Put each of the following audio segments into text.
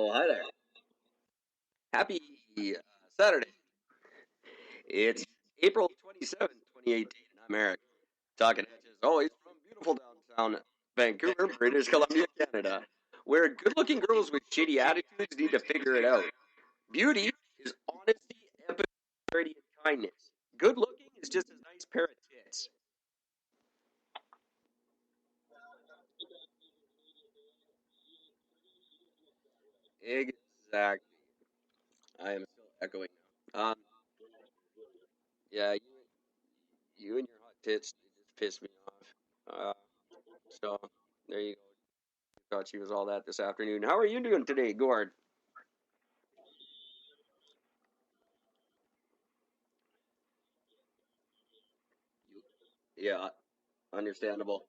Well, hi there. Happy Saturday. It's April 27th, 2018, and I'm Eric, talking at you as always from beautiful downtown Vancouver, British Columbia, Canada, where good-looking girls with shitty attitudes need to figure it out. Beauty is honesty, empathy, charity, and kindness. Good-looking is just a nice pair of tits. Exactly. I am still echoing now. Yeah, you and your hot tits, they just piss me off. Uh, so there you go. Thought she was all that this afternoon. How are you doing today, Gord? You, yeah, understandable.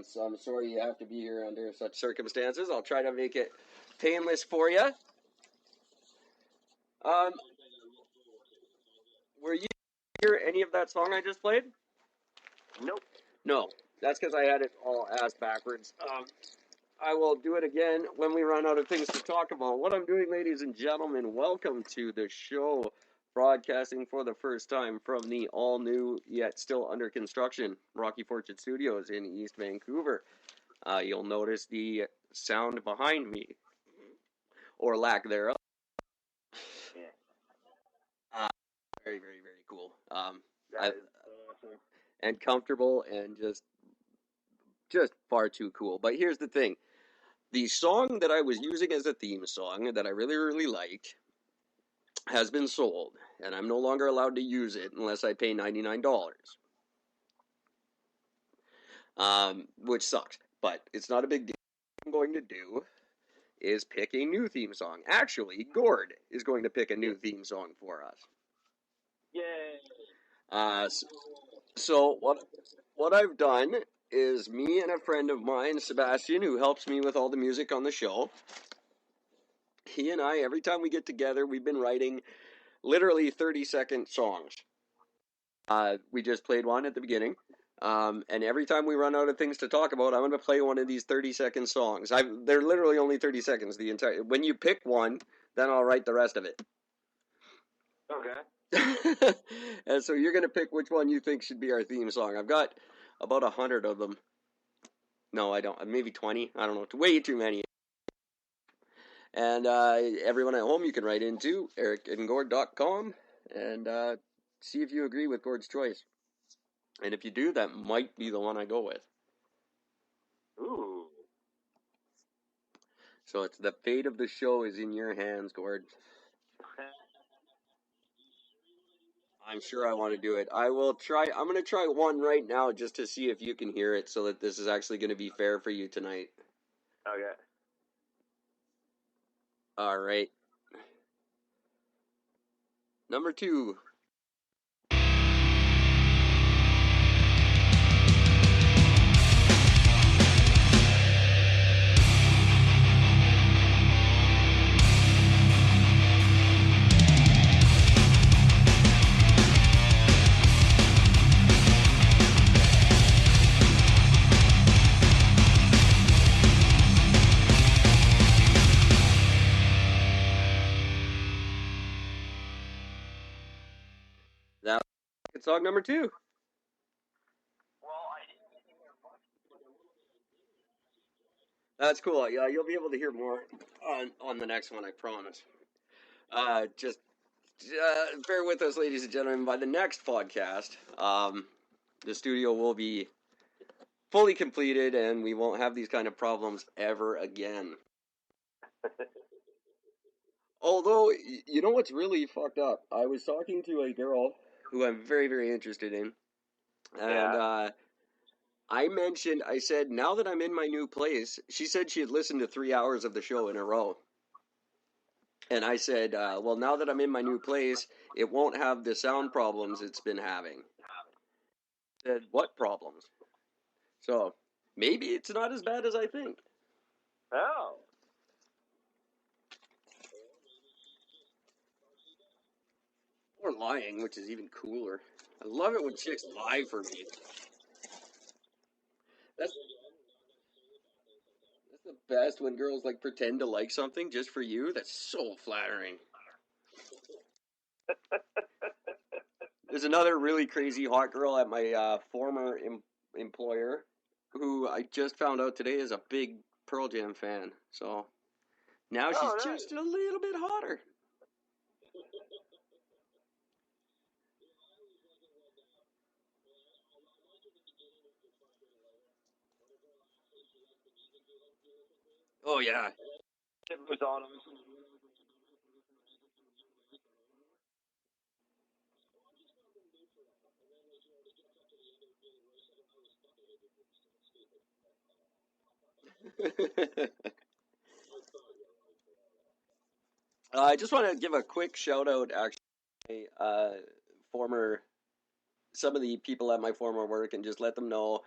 So I'm sorry you have to be here under such circumstances. I'll try to make it painless for you. Um, were you hear any of that song I just played? Nope. No, that's because I had it all ass backwards. I will do it again when we run out of things to talk about. What I'm doing, ladies and gentlemen, welcome to the show, broadcasting for the first time from the all new yet still under construction Rocky Fortune Studios in East Vancouver. You'll notice the sound behind me, or lack thereof. Yeah. Very, very, very cool. And comfortable and just far too cool. But here's the thing. The song that I was using as a theme song that I really, really liked has been sold, and I'm no longer allowed to use it unless I pay $99, which sucks. But it's not a big deal. What I'm going to do is pick a new theme song. Actually, Gord is going to pick a new theme song for us. Yay! Uh, so what I've done is me and a friend of mine, Sebastian, who helps me with all the music on the show. He and I, every time we get together, we've been writing literally 30-second songs. We just played one at the beginning. And every time we run out of things to talk about, I'm going to play one of these 30-second songs. They're literally only 30 seconds. The entire. When you pick one, then I'll write the rest of it. Okay. And so you're going to pick which one you think should be our theme song. I've got about 100 of them. No, I don't. Maybe 20. I don't know. Way too many. And everyone at home, you can write into ericandgord.com and see if you agree with Gord's choice. And if you do, that might be the one I go with. Ooh. So it's the fate of the show is in your hands, Gord. I'm sure I want to do it. I will try. I'm going to try one right now just to see if you can hear it so that this is actually going to be fair for you tonight. Okay. All right. Number 2. That was song number 2. Well, That's cool. Yeah, you'll be able to hear more on the next one, I promise. Just bear with us, ladies and gentlemen. By the next podcast, the studio will be fully completed, and we won't have these kind of problems ever again. Although, you know what's really fucked up? I was talking to a girl who I'm very, very interested in, and I said, now that I'm in my new place, she said she had listened to 3 hours of the show in a row. And I said, well, now that I'm in my new place, it won't have the sound problems it's been having. I said, what problems? So, maybe it's not as bad as I think. oh. Or lying, which is even cooler. I love it when chicks lie for me. That's The best when girls like pretend to like something just for you. That's so flattering. There's another really crazy hot girl at my former employer who I just found out today is a big Pearl Jam fan. So now she's nice. just a little bit hotter. Oh yeah. It was on. I just want to give a quick shout out, actually, former some of the people at my former work, and just let them know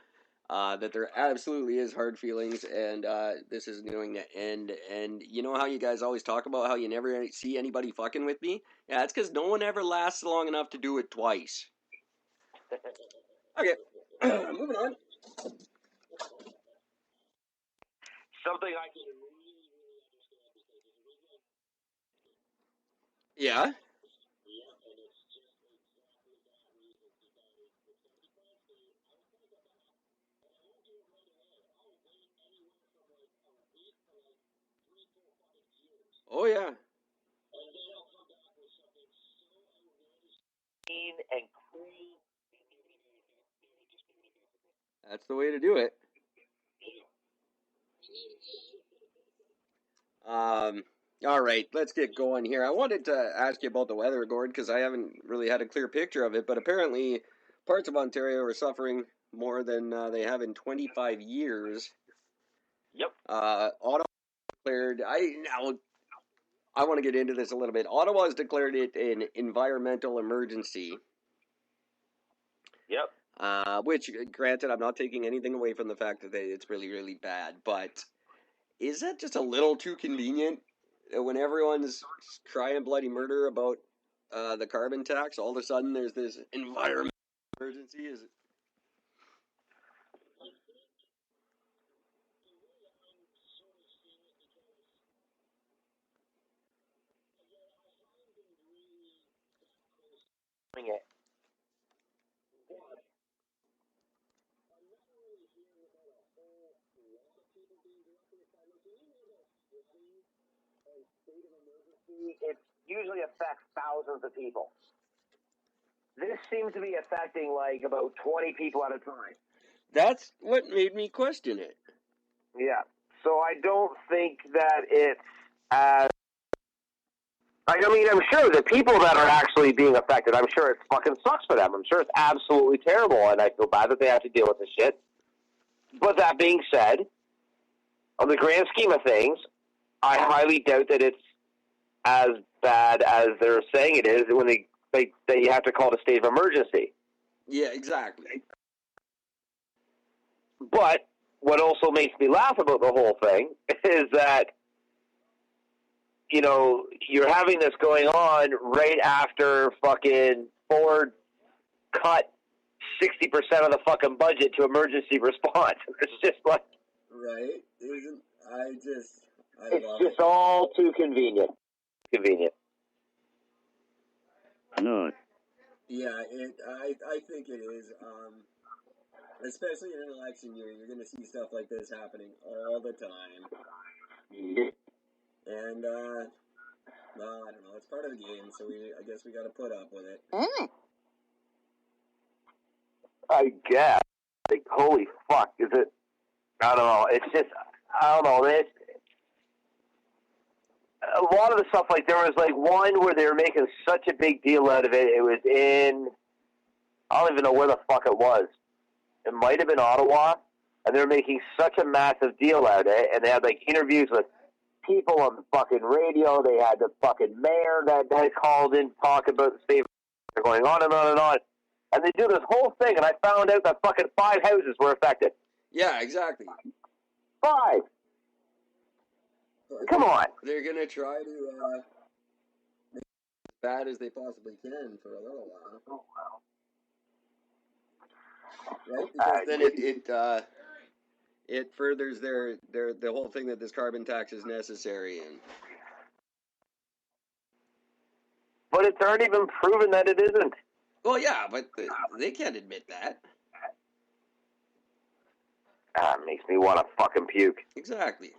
that there absolutely is hard feelings, and this is going to end. And you know how you guys always talk about how you never see anybody fucking with me? Yeah, it's because no one ever lasts long enough to do it twice. Okay, moving on. Something I can. Yeah. Oh yeah. And cool. That's the way to do it. Um, all right, let's get going here. I wanted to ask you about the weather, Gord, because I haven't really had a clear picture of it. But apparently, parts of Ontario are suffering more than they have in 25 years. Yep. Ottawa declared. I want to get into this a little bit. Ottawa has declared it an environmental emergency. Yep. Which, granted, I'm not taking anything away from the fact that it's really, really bad. But is that just a little too convenient? When everyone's crying bloody murder about the carbon tax, all of a sudden there's this environmental emergency. Is it? It. It usually affects thousands of people. This seems to be affecting like about 20 people at a time. That's what made me question it. Yeah. So I don't think that it's as. I mean, I'm sure the people that are actually being affected, I'm sure it fucking sucks for them. I'm sure it's absolutely terrible, and I feel bad that they have to deal with this shit. But that being said, on the grand scheme of things, I highly doubt that it's as bad as they're saying it is when that you have to call it a state of emergency. Yeah, exactly. But what also makes me laugh about the whole thing is that, you know, you're having this going on right after fucking Ford cut 60% of the fucking budget to emergency response. It's just like, Right? Isn't I it's love just it. all too convenient. Convenient. No. Yeah, I think it is. Especially in an election year, you're going to see stuff like this happening all the time. And well, I don't know. It's part of the game, so I guess we got to put up with it. I guess. Like, holy fuck, is it? I don't know. It's just, I don't know. It's, a lot of the stuff, like, there was, like, one where they were making such a big deal out of it. It was in, I don't even know where the fuck it was. It might have been Ottawa, and they were making such a massive deal out of it, and they had, like, interviews with people on the fucking radio. They had the fucking mayor that had called in to talk about the state. They're going on and on and on. And they do this whole thing, and I found out that fucking 5 houses were affected. Yeah, exactly. 5. Come on. They're gonna try to make it as bad as they possibly can for a little while, right? Because then it furthers the whole thing that this carbon tax is necessary. And But it's already been proven that it isn't. well, yeah, but they can't admit that. It makes me want to fucking puke. Exactly.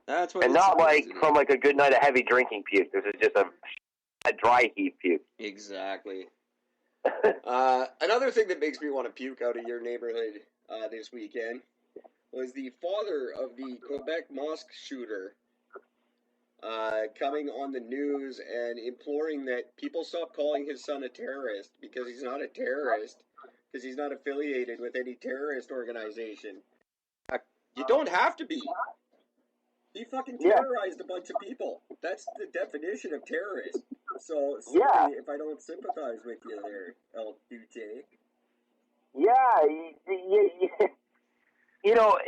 That's what. And not like from like a good night of heavy drinking puke. This is just a dry heat puke. Exactly. Another thing that makes me want to puke out of your neighborhood this weekend was the father of the Quebec mosque shooter coming on the news and imploring that people stop calling his son a terrorist because he's not a terrorist, because he's not affiliated with any terrorist organization. You don't have to be. He fucking terrorized a bunch of people. That's the definition of terrorist. So, sorry if I don't sympathize with you there, El Duce. Yeah, you know,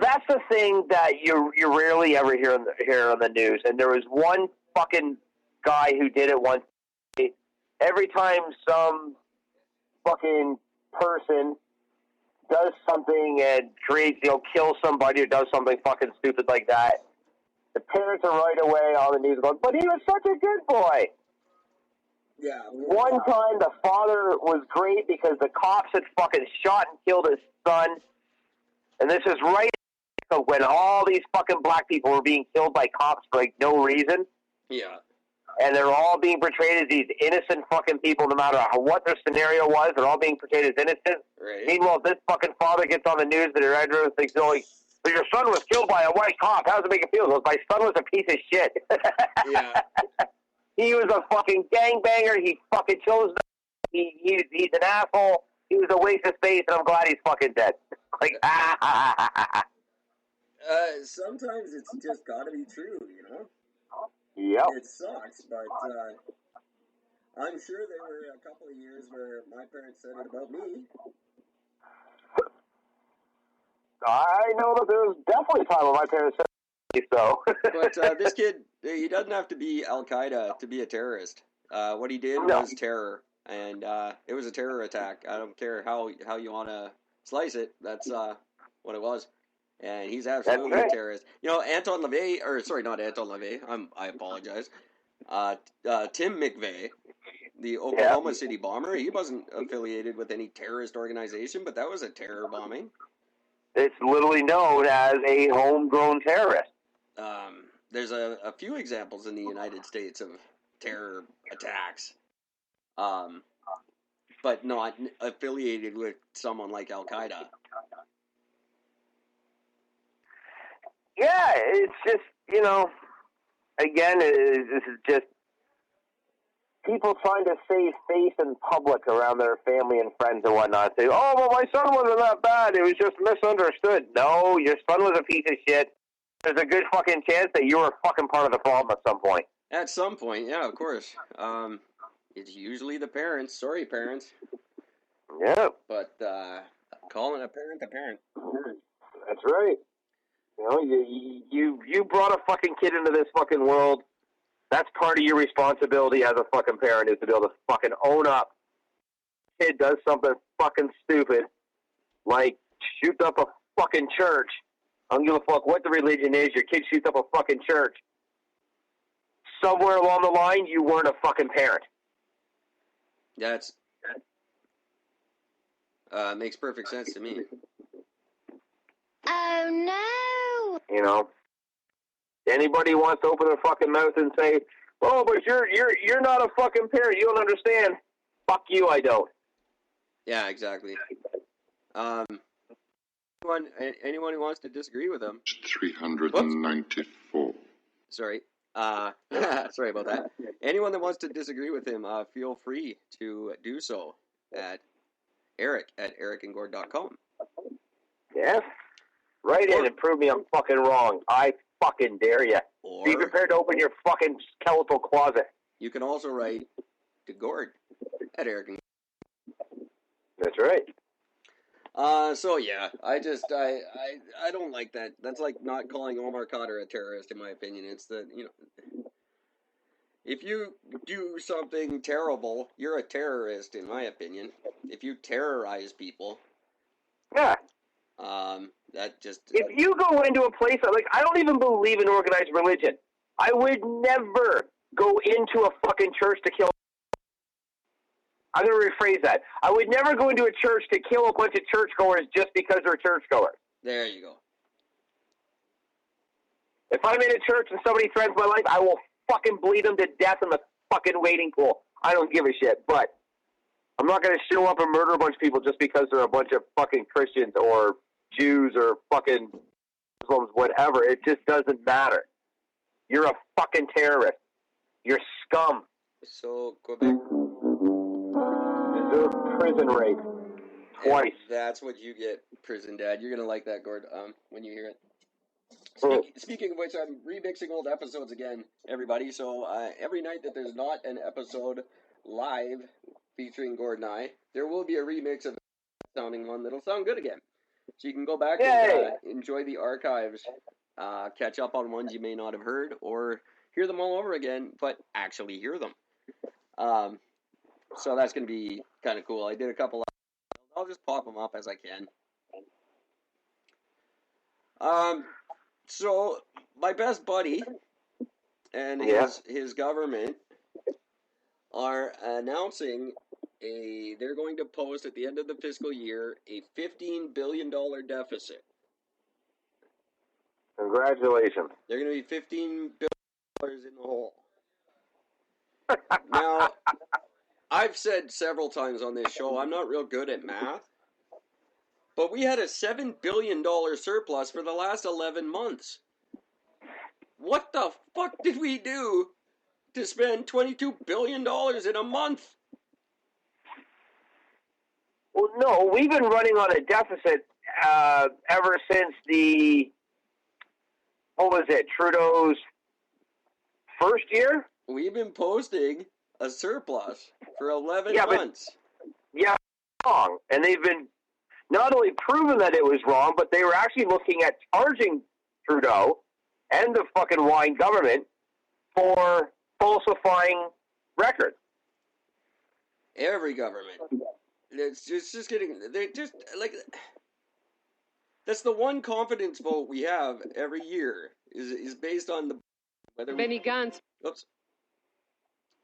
that's the thing that you rarely ever hear on the news. And there was one fucking guy who did it once. Every time some fucking person does something and kills somebody or does something fucking stupid like that, the parents are right away on the news going, but he was such a good boy. Yeah. One time the father was great because the cops had fucking shot and killed his son. And this is right when all these fucking black people were being killed by cops for like no reason. Yeah. And they're all being portrayed as these innocent fucking people, no matter what their scenario was. They're all being portrayed as innocent. Right. Meanwhile, this fucking father gets on the news that everyone thinks, "Oh, so your son was killed by a white cop. How does it make you feel?" Goes, "My son was a piece of shit." Yeah. He was a fucking gangbanger. He fucking chose. He's an asshole. He was a waste of space, and I'm glad he's fucking dead. Like, sometimes it's just gotta be true, you know? Yep. It sucks, but I'm sure there were a couple of years where my parents said it about me. I know that there was definitely a time when my parents said so. But this kid, he doesn't have to be Al-Qaeda to be a terrorist. What he did was terror, and it was a terror attack. I don't care how you want to slice it. That's what it was. And he's absolutely a terrorist. You know, Anton LaVey, or sorry, not Anton LaVey. I apologize. Tim McVeigh, the Oklahoma City bomber, he wasn't affiliated with any terrorist organization, but that was a terror bombing. It's literally known as a homegrown terrorist. There's a few examples in the United States of terror attacks, but not affiliated with someone like Al-Qaeda. Yeah, it's just, you know, again, this is just people trying to save face in public around their family and friends and whatnot. Say, "Oh, well, my son wasn't that bad. It was just misunderstood." No, your son was a piece of shit. There's a good fucking chance that you were fucking part of the problem at some point. At some point, yeah, of course. It's usually the parents. Sorry, parents. Yeah. But calling a parent a parent. That's right. You know, you brought a fucking kid into this fucking world. That's part of your responsibility as a fucking parent, is to be able to fucking own up. Kid does something fucking stupid, like shoot up a fucking church. I don't give a fuck what the religion is. Your kid shoots up a fucking church. Somewhere along the line, you weren't a fucking parent. That's makes perfect sense to me. Oh no! You know, anybody wants to open their fucking mouth and say, "Oh, but you're not a fucking parent. You don't understand." Fuck you, I don't. Yeah, exactly. Anyone who wants to disagree with him. 394. Sorry. Sorry about that. Anyone that wants to disagree with him, feel free to do so at Eric at ericandgord.com. Yes. Write in and prove me I'm fucking wrong. I fucking dare you. Be prepared to open your fucking skeletal closet. You can also write to Gord at Eric and That's right. So yeah, I don't like that. That's like not calling Omar Khadr a terrorist, in my opinion. It's that, you know, if you do something terrible, you're a terrorist, in my opinion. If you terrorize people, yeah, That just... If you go into a place, like, I don't even believe in organized religion. I would never go into a fucking church to kill. I'm going to rephrase that. I would never go into a church to kill a bunch of churchgoers just because they're churchgoers. There you go. If I'm in a church and somebody threatens my life, I will fucking bleed them to death in the fucking waiting pool. I don't give a shit, but I'm not going to show up and murder a bunch of people just because they're a bunch of fucking Christians or Jews or fucking Muslims, whatever. It just doesn't matter. You're a fucking terrorist. You're scum. So, Quebec... Deserve prison rape. Twice. And that's what you get, Prison Dad. You're going to like that, Gord, when you hear it. Speaking of which, I'm remixing old episodes again, everybody. So every night that there's not an episode live featuring Gord and I, there will be a remix of the sounding one that'll sound good again. So you can go back and enjoy the archives, catch up on ones you may not have heard, or hear them all over again, but actually hear them. So that's going to be kind of cool. I did a couple. I'll just pop them up as I can. So my best buddy and his government are announcing they're going to post at the end of the fiscal year a $15 billion deficit. Congratulations. They're going to be $15 billion in the hole. Now, I've said several times on this show, I'm not real good at math, but we had a $7 billion surplus for the last 11 months. What the fuck did we do to spend $22 billion in a month? Well, no, we've been running on a deficit ever since Trudeau's first year? We've been posting a surplus for 11 months. Yeah, wrong. And they've been not only proven that it was wrong, but they were actually looking at charging Trudeau and the fucking wine government for falsifying records. Every government. It's just getting... They just, like... That's the one confidence vote we have every year, is based on the... Benny Gantz. Oops.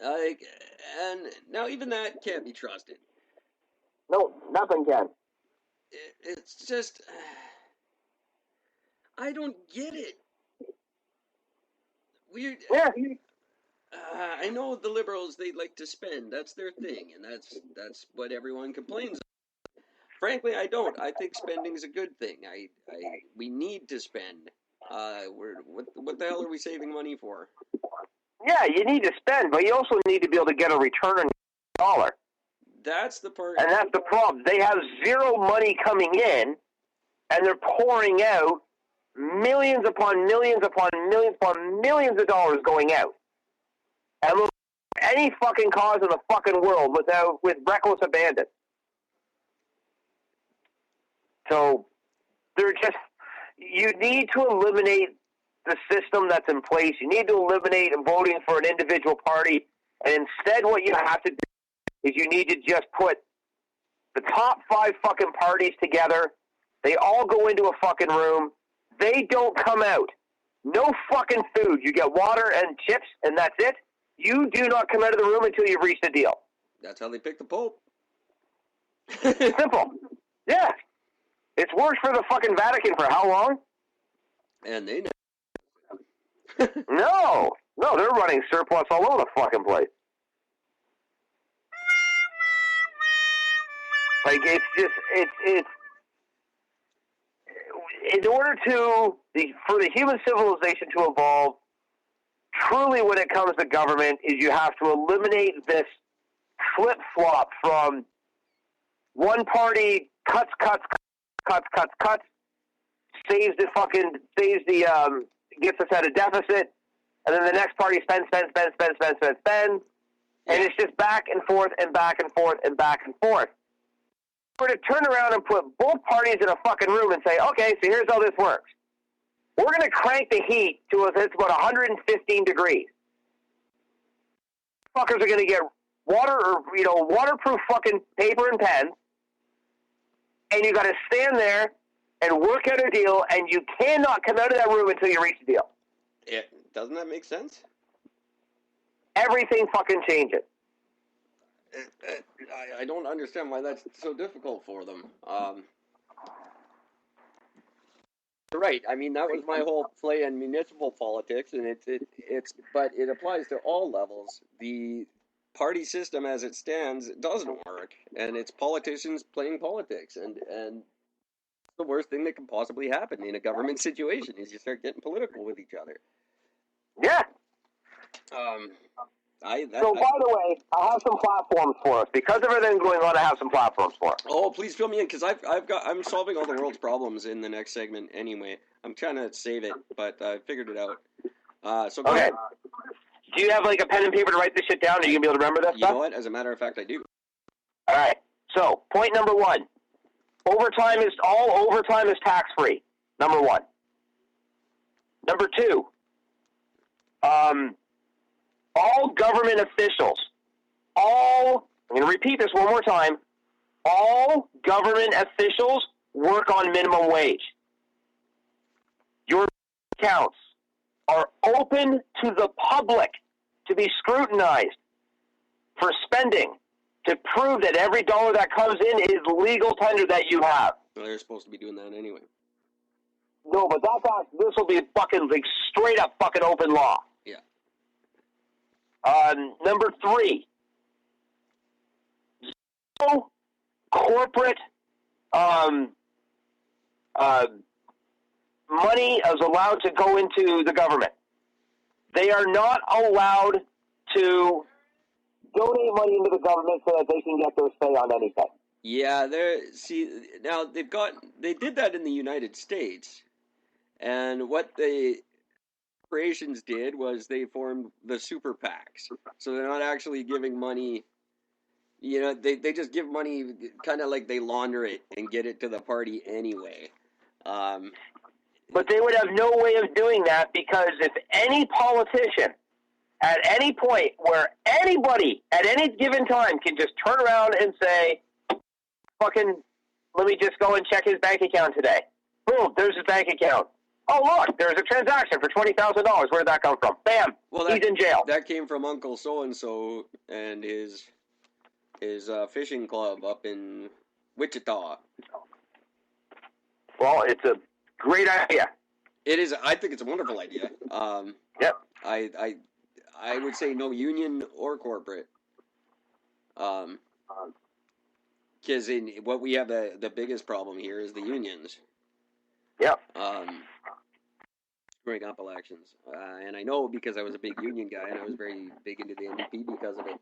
And now even that can't be trusted. No, nothing can. It's just... I don't get it. Yeah. I know the Liberals, they like to spend. That's their thing, and that's what everyone complains about. Frankly, I don't. I think spending's a good thing. We need to spend. What the hell are we saving money for? Yeah, you need to spend, but you also need to be able to get a return on your dollar. That's the part. And that's the problem. They have zero money coming in, and they're pouring out millions upon millions upon millions upon millions of dollars going out. And look, any fucking cause in the fucking world with reckless abandon. So they're just, you need to eliminate the system that's in place. You need to eliminate voting for an individual party. And instead what you have to do is you need to just put the top 5 fucking parties together. They all go into a fucking room. They don't come out. No fucking food. You get water and chips, and that's it. You do not come out of the room until you've reached a deal. That's how they pick the Pope. Simple. Yeah. It's worked for the fucking Vatican for how long? And they know. No, they're running surplus all over the fucking place. Like, it's in order for the human civilization to evolve, truly when it comes to government, is you have to eliminate this flip-flop from one party cuts, gets us at a deficit, and then the next party spends, and it's just back and forth and back and forth and back and forth. We're to turn around and put both parties in a fucking room and say, okay, so here's how this works. We're going to crank the heat to it's about 115 degrees. Fuckers are going to get waterproof fucking paper and pens, and you got to stand there and work out a deal, and you cannot come out of that room until you reach a deal. Doesn't that make sense? Everything fucking changes. I don't understand why that's so difficult for them. You're right. I mean, that was my whole play in municipal politics, and but it applies to all levels. The party system as it stands doesn't work, and it's politicians playing politics, and the worst thing that can possibly happen in a government situation is you start getting political with each other. Yeah. By the way, I have some platforms for us. Because of everything going on, I have some platforms for us. Oh, please fill me in, because I'm solving all the world's problems in the next segment anyway. I'm trying to save it, but I figured it out. So go ahead. Do you have like a pen and paper to write this shit down? Are you gonna be able to remember this? You know what? As a matter of fact, I do. All right. So point number one: overtime is tax free. Number one. Number two. All government officials, I'm going to repeat this one more time, all government officials work on minimum wage. Your accounts are open to the public to be scrutinized for spending to prove that every dollar that comes in is legal tender that you have. Well, they're supposed to be doing that anyway. No, but this will be fucking like straight up fucking open law. Yeah. Number three, no corporate money is allowed to go into the government. They are not allowed to donate money into the government so that they can get their say on anything. Yeah, now they did that in the United States, and what the corporations did was they formed the super PACs. So they're not actually giving money, they just give money kind of like they launder it and get it to the party anyway. But they would have no way of doing that, because if any politician at any point where anybody at any given time can just turn around and say, fucking, let me just go and check his bank account today. Boom, there's his bank account. Oh, look, there's a transaction for $20,000. Where did that come from? Bam, he's in jail. That came from Uncle So-and-so and his fishing club up in Wichita. Well, it's a great idea. It is. I think it's a wonderful idea. Yep. I would say no union or corporate. Because in what we have the biggest problem here is the unions. Yep. Screwing up elections, and I know because I was a big union guy and I was very big into the NDP because of it.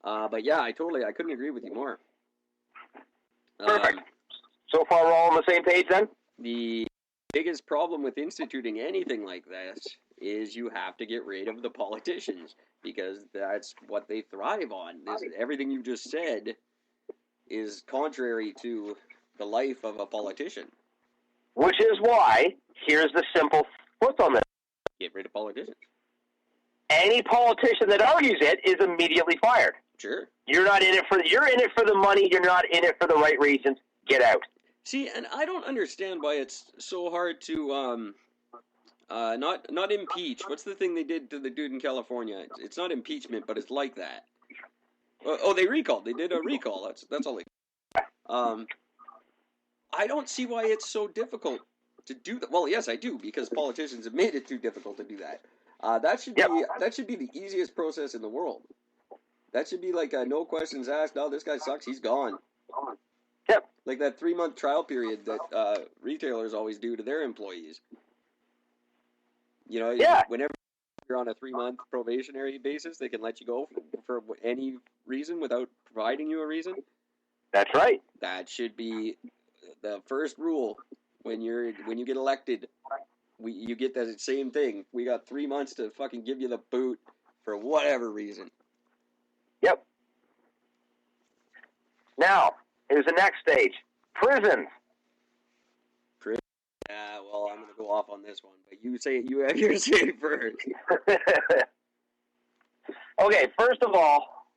But yeah, I couldn't agree with you more. Perfect. So far, we're all on the same page then? The biggest problem with instituting anything like this is you have to get rid of the politicians, because that's what they thrive on. Everything you just said is contrary to the life of a politician. Which is why, here's the simple twist on this. Get rid of politicians. Any politician that argues it is immediately fired. Sure. You're in it for the money, you're not in it for the right reasons. Get out. See, and I don't understand why it's so hard to not impeach. What's the thing they did to the dude in California? It's not impeachment, but it's like that. Oh, they recalled. They did a recall. That's all they. I don't see why it's so difficult to do that. Well, yes, I do, because politicians have made it too difficult to do that. That should be the easiest process in the world. That should be like a no questions asked. No, this guy sucks. He's gone. Yep. Like that 3-month trial period that retailers always do to their employees. Whenever you're on a 3-month probationary basis, they can let you go for any reason without providing you a reason. That's right. That should be the first rule when you get elected. You get that same thing. We got 3 months to fucking give you the boot for whatever reason. Yep. Now, here's the next stage. Prisons. Yeah, well, I'm going to go off on this one, but you have your say first. Okay, first of all,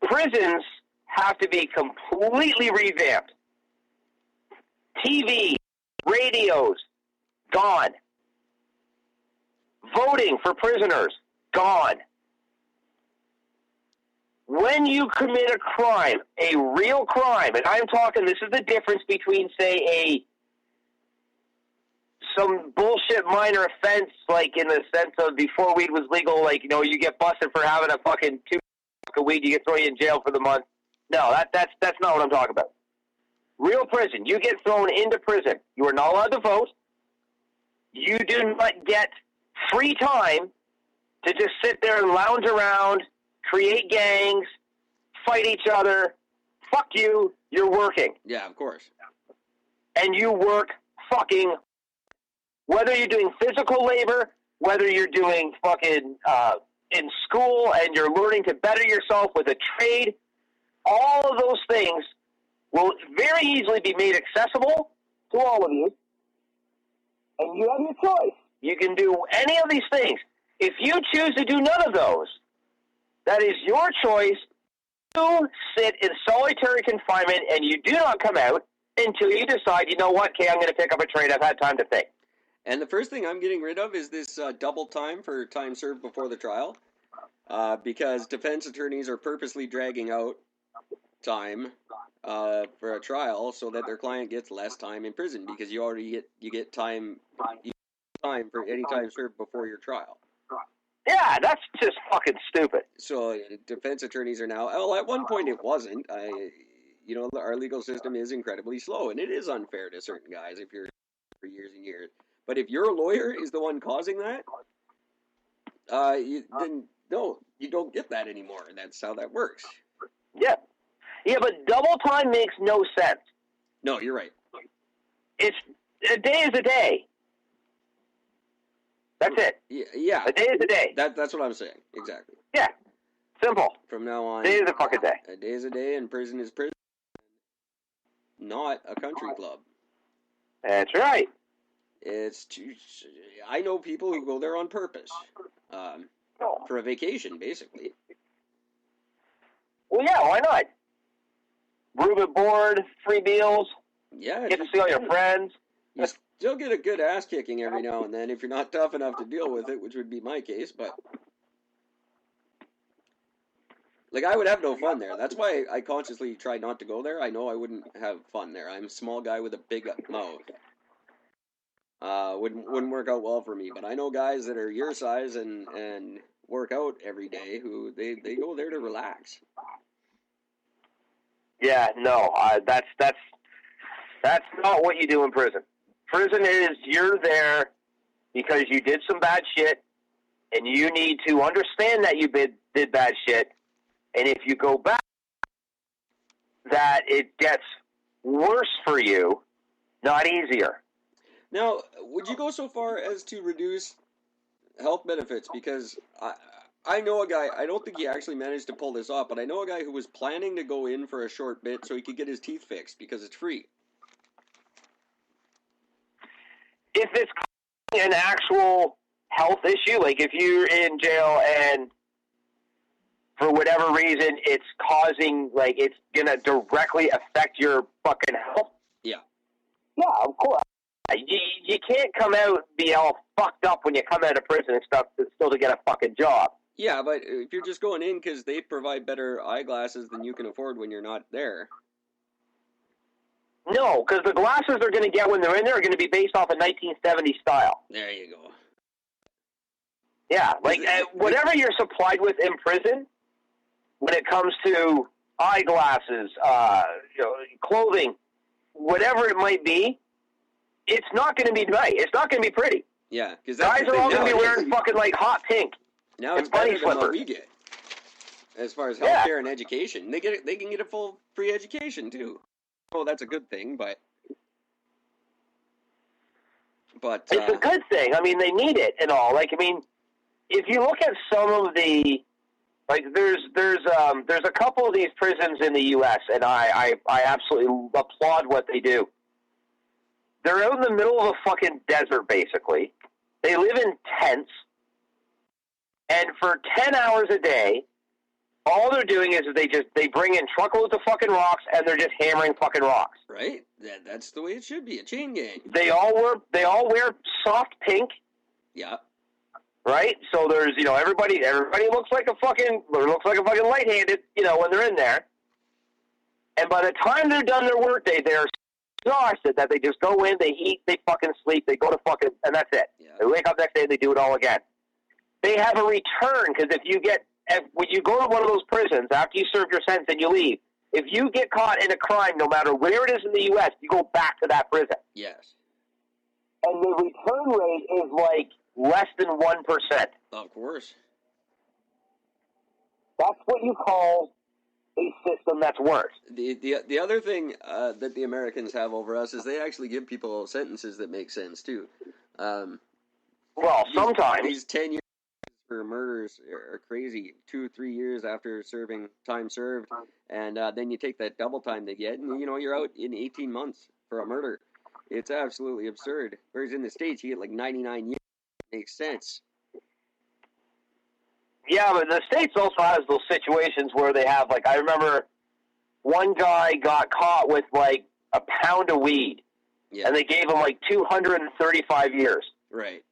prisons have to be completely revamped. TV, radios, gone. Voting for prisoners, gone. When you commit a crime, a real crime, and I'm talking, this is the difference between, say, some bullshit minor offense, like in the sense of before weed was legal, like, you get busted for having a fucking 2 of weed, you get thrown in jail for the month. No, that's not what I'm talking about. Real prison. You get thrown into prison. You are not allowed to vote. You do not get free time to just sit there and lounge around, create gangs, fight each other. Fuck you. You're working. Yeah, of course. And you work fucking, whether you're doing physical labor, whether you're doing fucking in school and you're learning to better yourself with a trade, all of those things will very easily be made accessible to all of you. And you have your choice. You can do any of these things. If you choose to do none of those, that is your choice. You sit in solitary confinement and you do not come out until you decide, you know what, okay, I'm going to pick up a trade. I've had time to think. And the first thing I'm getting rid of is this double time for time served before the trial, because defense attorneys are purposely dragging out time for a trial so that their client gets less time in prison, because you get time for any time served before your trial. Yeah, that's just fucking stupid. So defense attorneys are now, well, at one point it wasn't. Our legal system is incredibly slow, and it is unfair to certain guys if you're for years and years. But if your lawyer is the one causing that, then no, you don't get that anymore. That's how that works. Yeah. Yeah, but double time makes no sense. No, you're right. It's a day is a day. That's it. Yeah. A day is a day. That's what I'm saying. Exactly. Yeah. Simple. From now on, a day is a fucking day. A day is a day, and prison is prison. Not a country club. That's right. I know people who go there on purpose, for a vacation, basically. Well, yeah, why not? Room and board, free meals. Yeah. Get to see all your friends. You still get a good ass kicking every now and then if you're not tough enough to deal with it, which would be my case, but like, I would have no fun there. That's why I consciously try not to go there. I know I wouldn't have fun there. I'm a small guy with a big mouth. Wouldn't work out well for me, but I know guys that are your size and work out every day who they go there to relax. Yeah, no, that's not what you do in prison. Prison is, you're there because you did some bad shit, and you need to understand that you did bad shit, and if you go back, that it gets worse for you, not easier. Now, would you go so far as to reduce health benefits? Because I know a guy, I don't think he actually managed to pull this off, but I know a guy who was planning to go in for a short bit so he could get his teeth fixed because it's free. If it's an actual health issue, like if you're in jail and for whatever reason it's causing, like, it's going to directly affect your fucking health. Yeah. Yeah, of course. You can't come out and be all fucked up when you come out of prison and stuff still to get a fucking job. Yeah, but if you're just going in because they provide better eyeglasses than you can afford when you're not there. No, because the glasses they're going to get when they're in there are going to be based off a 1970s style. There you go. Yeah, like whatever you're supplied with in prison, when it comes to eyeglasses, clothing, whatever it might be, it's not going to be nice. It's not going to be pretty. Yeah, because guys are all going to be wearing fucking like hot pink. Now it's better than what we get as far as healthcare and education. They can get a full free education too. Oh, that's a good thing, but it's a good thing. I mean, they need it and all. Like, I mean, if you look at some of the, like, there's a couple of these prisons in the U.S. and I absolutely applaud what they do. They're out in the middle of a fucking desert, basically. They live in tents, and for 10 hours a day, All they're doing is they bring in truckloads of fucking rocks and they're just hammering fucking rocks. Right? That's the way it should be. A chain gang. They all wear soft pink. Yeah. Right? So there's, everybody looks like a fucking light-handed, when they're in there. And by the time they're done their workday, they're exhausted that they just go in, they eat, they fucking sleep, they go to fucking, and that's it. Yeah. They wake up next day and they do it all again. They have a return, because when you go to one of those prisons, after you serve your sentence and you leave, if you get caught in a crime, no matter where it is in the U.S., you go back to that prison. Yes. And the return rate is like less than 1%. Of course. That's what you call a system that's worse. The other thing that the Americans have over us is they actually give people sentences that make sense, too. Sometimes. These 10 years for murders are crazy. 2 or 3 years after serving time served, and then you take that double time they get, and you're out in 18 months for a murder. It's absolutely absurd. Whereas in the States, you get like 99 years. It makes sense. Yeah, but the States also has those situations where they have, like, I remember one guy got caught with like a pound of weed, and they gave him like 235 years. Right.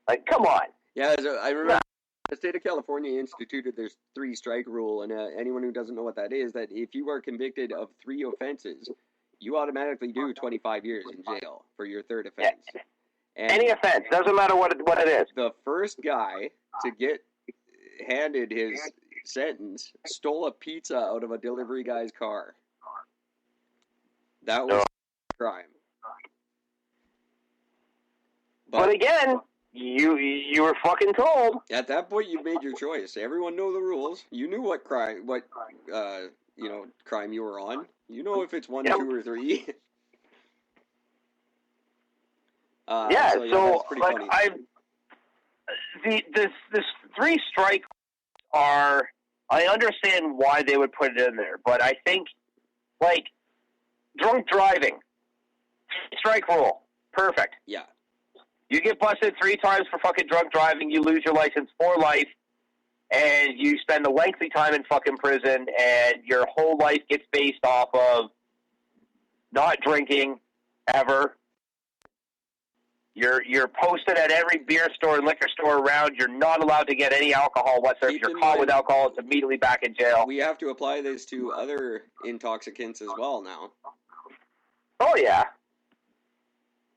Like, come on. Yeah, I remember the state of California instituted their 3-strike rule, and anyone who doesn't know what that is, that if you are convicted of 3 offenses, you automatically do 25 years in jail for your 3rd offense. Yeah. And any offense, doesn't matter what it is. The first guy to get handed his sentence stole a pizza out of a delivery guy's car. That was a crime. But again, you were fucking told. At that point, you made your choice. Everyone know the rules. You knew what crime you were on. You know if it's 1, 2, or 3. So that's like funny. this 3-strike are. I understand why they would put it in there, but I think like drunk driving, 3-strike rule, perfect. Yeah. You get busted 3 times for fucking drunk driving, you lose your license for life, and you spend a lengthy time in fucking prison, and your whole life gets based off of not drinking ever. You're posted at every beer store and liquor store around. You're not allowed to get any alcohol whatsoever. If you're caught with alcohol, it's immediately back in jail. We have to apply this to other intoxicants as well now. Oh, yeah.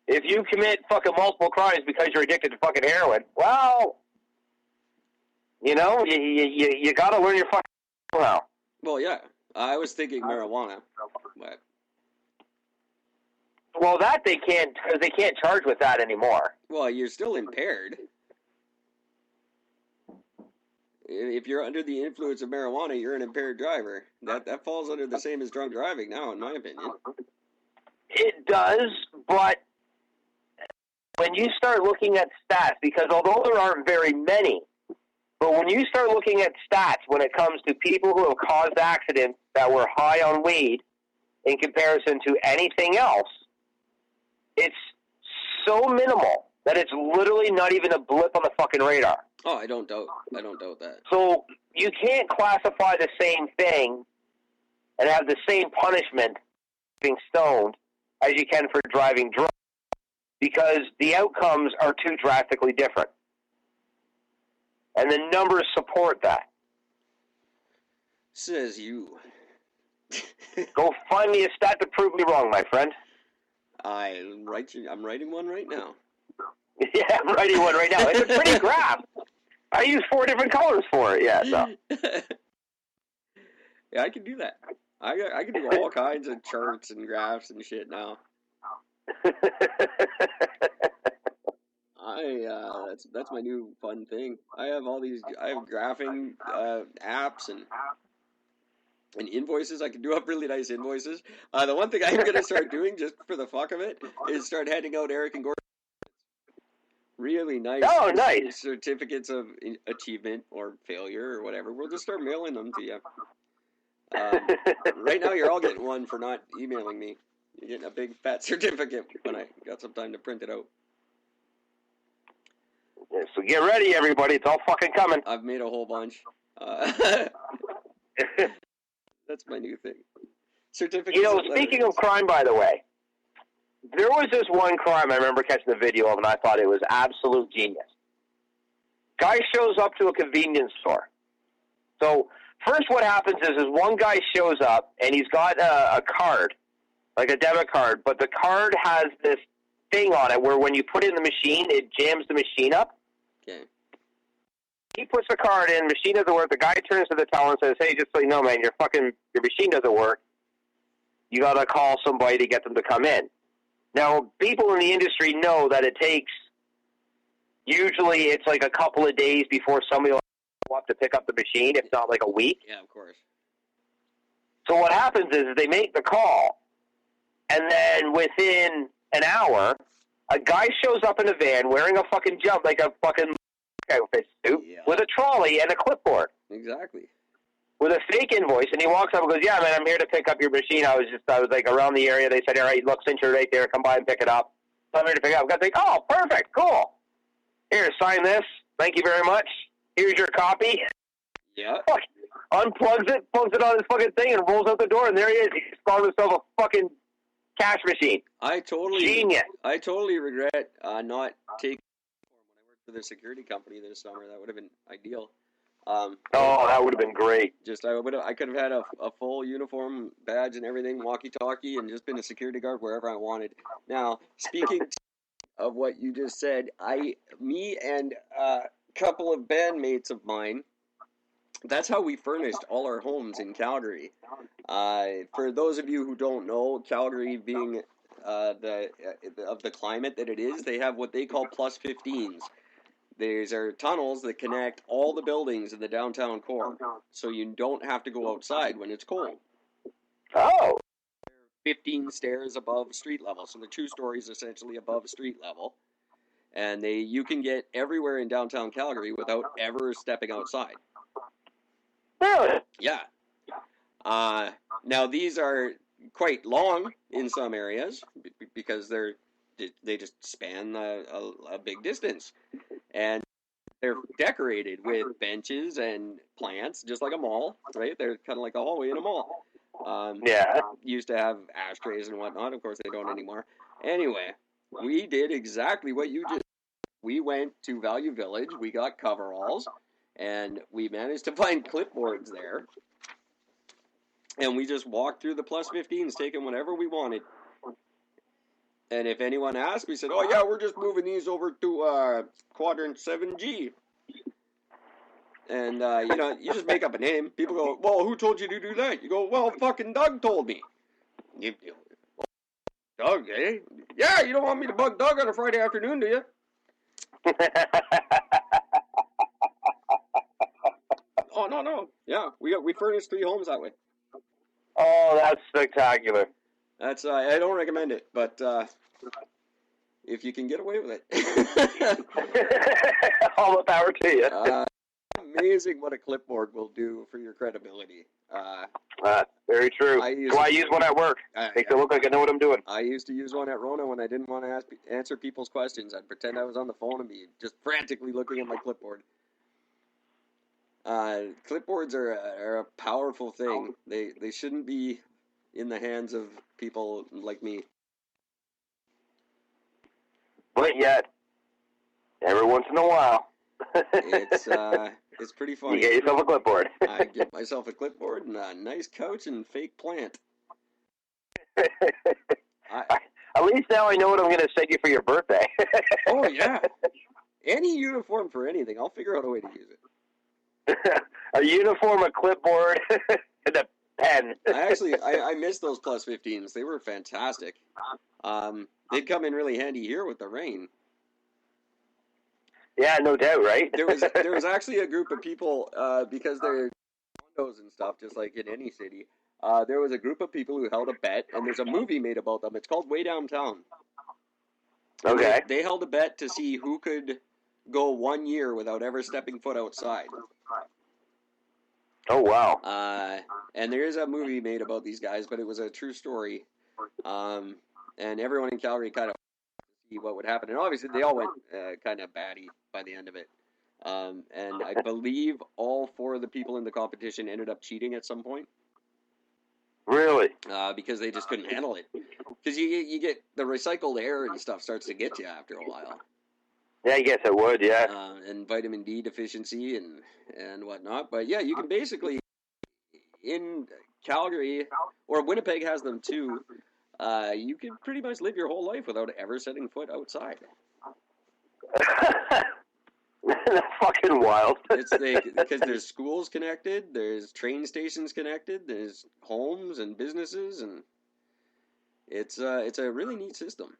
If you commit fucking multiple crimes because you're addicted to fucking heroin, well, you got to learn your fucking now. Well, yeah. I was thinking marijuana, but... Well, that they can't, because they can't charge with that anymore. Well, you're still impaired. If you're under the influence of marijuana, you're an impaired driver. That falls under the same as drunk driving now, in my opinion. It does, but when you start looking at stats, because although there aren't very many, but when you start looking at stats when it comes to people who have caused accidents that were high on weed in comparison to anything else, it's so minimal that it's literally not even a blip on the fucking radar. Oh, I don't doubt that. So you can't classify the same thing and have the same punishment being stoned as you can for driving drunk, because the outcomes are too drastically different. And the numbers support that. Says you. Go find me a stat to prove me wrong, my friend. I'm writing one right now. Yeah, I'm writing one right now. It's a pretty graph. I use 4 different colors for it, yeah. So. Yeah, I can do that. I can do all kinds of charts and graphs and shit now. That's my new fun thing. I have graphing apps and invoices. I can do up really nice invoices. The one thing I'm gonna start doing just for the fuck of it is start handing out Eric and Gord really nice, nice certificates of achievement or failure or whatever. We'll just start mailing them to you. Right now, you're all getting one for not emailing me. You're getting a big fat certificate when I got some time to print it out. So get ready, everybody. It's all fucking coming. I've made a whole bunch. That's my new thing. Certificates. You know, speaking of crime, by the way, there was this one crime I remember catching the video of, and I thought it was absolute genius. Guy shows up to a convenience store. So first what happens is one guy shows up, and he's got a card, like a debit card, but the card has this thing on it where when you put it in the machine, it jams the machine up. Okay. He puts the card in, machine doesn't work. The guy turns to the teller and says, "Hey, just so you know, man, your machine doesn't work. You got to call somebody to get them to come in." Now, people in the industry know that it takes, usually it's like a couple of days before somebody will show up to pick up the machine, if not like a week. Yeah, of course. So what happens is they make the call, and then within an hour, a guy shows up in a van wearing a fucking like a fucking outfit suit, with a trolley and a clipboard. Exactly. With a fake invoice, and he walks up and goes, "Yeah, man, I'm here to pick up your machine. I was like around the area. They said, all right, look, since you're right there, come by and pick it up. So I'm here to pick it up." I think, "Oh, perfect, cool. Here, sign this. Thank you very much. Here's your copy." Yeah. Fuck. Unplugs it, plugs it on his fucking thing, and rolls out the door, and there he is. He's found himself a fucking cash machine. Genius. I totally regret not taking when I worked for the security company this summer. That would have been ideal. That would have been great. I could have had a full uniform, badge, and everything, walkie-talkie, and just been a security guard wherever I wanted. Now, speaking of what you just said, me and a couple of bandmates of mine, that's how we furnished all our homes in Calgary. For those of you who don't know, Calgary being of the climate that it is, they have what they call plus 15s. These are tunnels that connect all the buildings in the downtown core, so you don't have to go outside when it's cold. Oh. 15 stairs above street level, so they're 2 stories essentially above street level. And you can get everywhere in downtown Calgary without ever stepping outside. Really? Yeah. Now these are quite long in some areas because they just span a big distance, and they're decorated with benches and plants, just like a mall, right? They're kind of like a hallway in a mall. Yeah. Used to have ashtrays and whatnot. Of course, they don't anymore. Anyway, we did exactly what you did. We went to Value Village. We got coveralls, and we managed to find clipboards there. And we just walked through the plus 15s, taking whatever we wanted. And if anyone asked, we said, "Oh yeah, we're just moving these over to quadrant 7G." And you just make up a name. People go, "Well, who told you to do that?" You go, "Well, fucking Doug told me." Doug, eh? Yeah, you don't want me to bug Doug on a Friday afternoon, do you? Oh no. Yeah, we furnished 3 homes that way. Oh, that's spectacular. That's I don't recommend it, but if you can get away with it, all the power to you. Amazing what a clipboard will do for your credibility. Very true. I use one at work. Makes it look like I know what I'm doing. I used to use one at Rona when I didn't want to answer people's questions. I'd pretend I was on the phone and be just frantically looking at my clipboard. Clipboards are a powerful thing. They shouldn't be in the hands of people like me. But yet, every once in a while, it's pretty funny. You get yourself a clipboard. I get myself a clipboard and a nice couch and fake plant. At least now I know what I'm going to send you for your birthday. Oh yeah, any uniform for anything, I'll figure out a way to use it. A uniform, a clipboard, and a pen. I miss those plus 15s. They were fantastic. They'd come in really handy here with the rain. Yeah, no doubt, right? There was actually a group of people, because they're condos and stuff, just like in any city. There was a group of people who held a bet, and there's a movie made about them. It's called Way Downtown. Okay. They held a bet to see who could go 1 year without ever stepping foot outside. Oh, wow. And there is a movie made about these guys, but it was a true story. And everyone in Calgary kind of see what would happen. And obviously they all went kind of batty by the end of it. And I believe all 4 of the people in the competition ended up cheating at some point. Really? Because they just couldn't handle it. Because you get the recycled air and stuff starts to get you after a while. Yeah, I guess it would, yeah. And vitamin D deficiency and whatnot. But yeah, you can basically, in Calgary, or Winnipeg has them too, you can pretty much live your whole life without ever setting foot outside. That's fucking wild. It's because there's schools connected, there's train stations connected, there's homes and businesses, and it's a really neat system.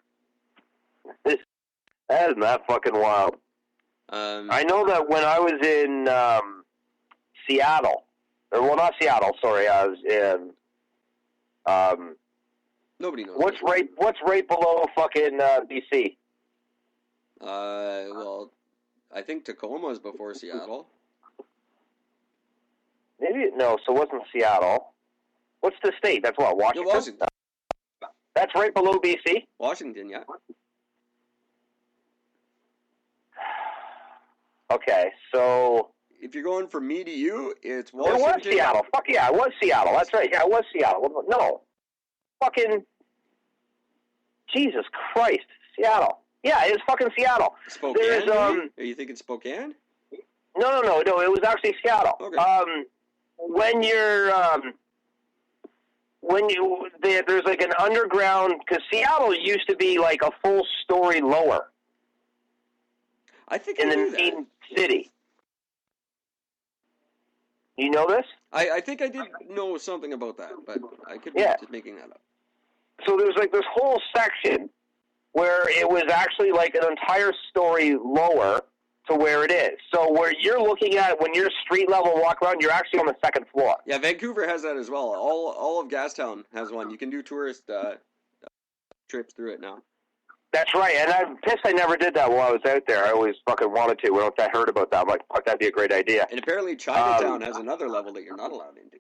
That is not fucking wild. I know that when I was in Seattle, or well, not Seattle, sorry, I was in nobody knows. What's right below fucking BC? Well, I think Tacoma is before Seattle. Maybe no, so it wasn't Seattle. What's the state? That's what, Washington? Yeah, Washington. That's right below BC? Washington, yeah. Okay, so if you're going from me to you, it's Washington. It was Seattle. Fuck yeah, it was Seattle. That's right. Yeah, it was Seattle. No. Fucking Jesus Christ. Seattle. Yeah, it's fucking Seattle. Spokane? Are you thinking Spokane? No, it was actually Seattle. Okay. There's like an underground, because Seattle used to be like a full story lower. I think in the main city. You know this? I think I did know something about that, but I could be just making that up. So there's like this whole section where it was actually like an entire story lower to where it is. So where you're looking at, when you're street level walk around, you're actually on the second floor. Yeah, Vancouver has that as well. All of Gastown has one. You can do tourist trips through it now. That's right, and I'm pissed I never did that while I was out there. I always fucking wanted to. Once I heard about that, I'm like, fuck, that'd be a great idea. And apparently Chinatown has another level that you're not allowed into.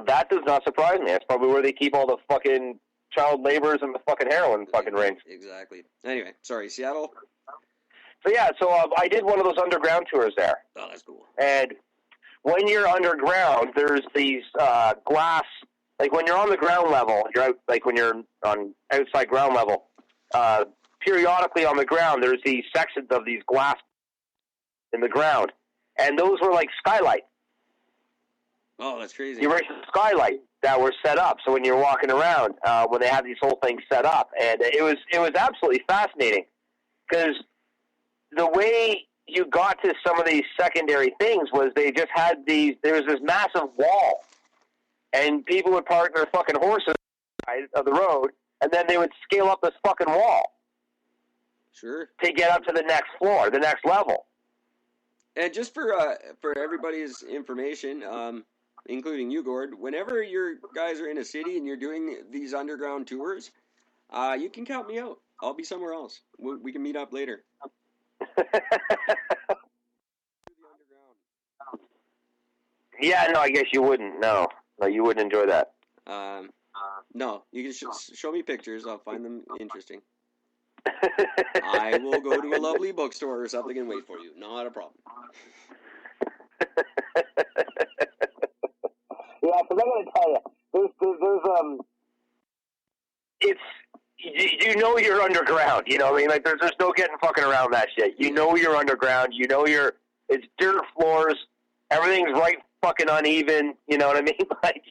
That does not surprise me. That's probably where they keep all the fucking child laborers and the fucking heroin fucking rings. Exactly. Anyway, sorry, Seattle? So yeah, I did one of those underground tours there. Oh, that's cool. And when you're underground, there's these glass, like when you're on the ground level, you're out, like when you're on outside ground level, periodically on the ground, there's these sections of these glass in the ground. And those were like skylights. Oh, that's crazy. You were a skylight that were set up. So when you're walking around, when they have these whole things set up, and it was absolutely fascinating because the way you got to some of these secondary things was they just had there was this massive wall, and people would park their fucking horses on the side of the road, and then they would scale up this fucking wall. Sure. To get up to the next floor, the next level. And just for everybody's information, including you, Gord, whenever your guys are in a city and you're doing these underground tours, you can count me out. I'll be somewhere else. We can meet up later. Yeah, no, I guess you wouldn't. No, you wouldn't enjoy that. No, you can show me pictures. I'll find them interesting. I will go to a lovely bookstore or something and wait for you. Not a problem. Yeah, because I'm going to tell you, there's it's, you know you're underground, you know what I mean? Like, there's no getting fucking around that shit. You know you're underground, you know it's dirt floors, everything's right fucking uneven, you know what I mean? Like,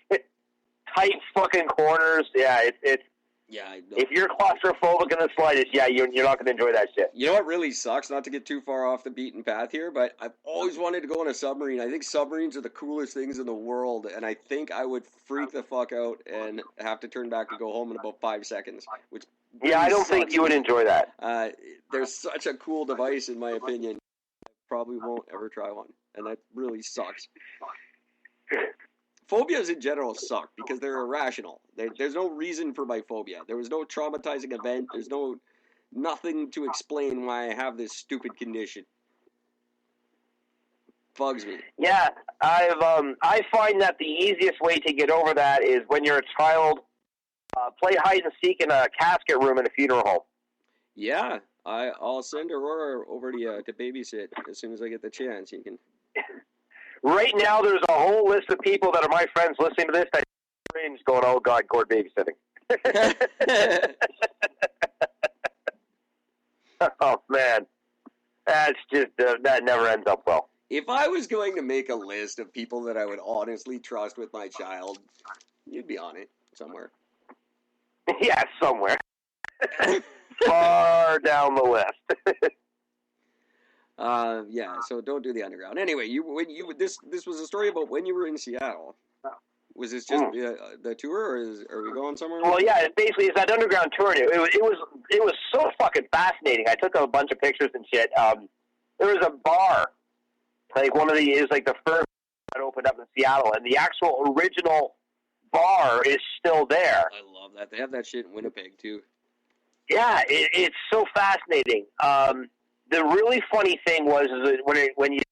tight fucking corners, yeah, it's yeah. If you're claustrophobic in the slightest, yeah, you're not going to enjoy that shit. You know what really sucks? Not to get too far off the beaten path here, but I've always wanted to go on a submarine. I think submarines are the coolest things in the world, and I think I would freak the fuck out and have to turn back and go home in about 5 seconds. Which really I don't think you would enjoy that. There's such a cool device, in my opinion. I probably won't ever try one, and that really sucks. Phobias in general suck because they're irrational. There's no reason for my phobia. There was no traumatizing event. There's nothing to explain why I have this stupid condition. Bugs me. Yeah, I find that the easiest way to get over that is when you're a child, play hide and seek in a casket room in a funeral home. Yeah, I'll send Aurora over to you to babysit as soon as I get the chance. You can. Right now, there's a whole list of people that are my friends listening to this that cringe going, oh, God, Gord babysitting. Oh, man. That's just, that never ends up well. If I was going to make a list of people that I would honestly trust with my child, you'd be on it somewhere. Yeah, somewhere. Far down the list. Yeah, so don't do the underground. Anyway, this was a story about when you were in Seattle. Was this just the tour, or are we going somewhere? Well, yeah, it's that underground tour. It was so fucking fascinating. I took a bunch of pictures and shit. There was a bar, like the first that opened up in Seattle, and the actual original bar is still there. I love that. They have that shit in Winnipeg too. Yeah, it's so fascinating. The really funny thing was when you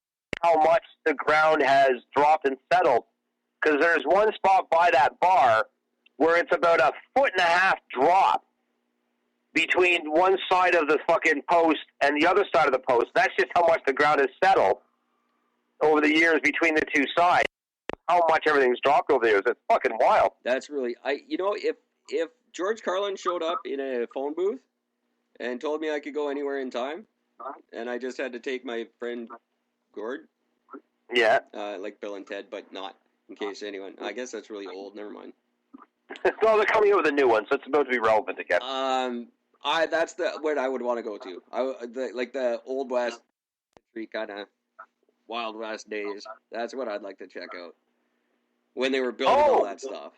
how much the ground has dropped and settled, because there's one spot by that bar where it's about 1.5 foot drop between one side of the fucking post and the other side of the post. That's just how much the ground has settled over the years between the two sides. How much everything's dropped over the years. It's fucking wild. That's really if George Carlin showed up in a phone booth and told me I could go anywhere in time, and I just had to take my friend Gord. Yeah. Like Bill and Ted, but not in case anyone. I guess that's really old. Never mind. Well, they're coming out with a new one, so it's about to be relevant again. That's what I would want to go to. Like the Old West kind of Wild West days. That's what I'd like to check out. When they were building all that stuff.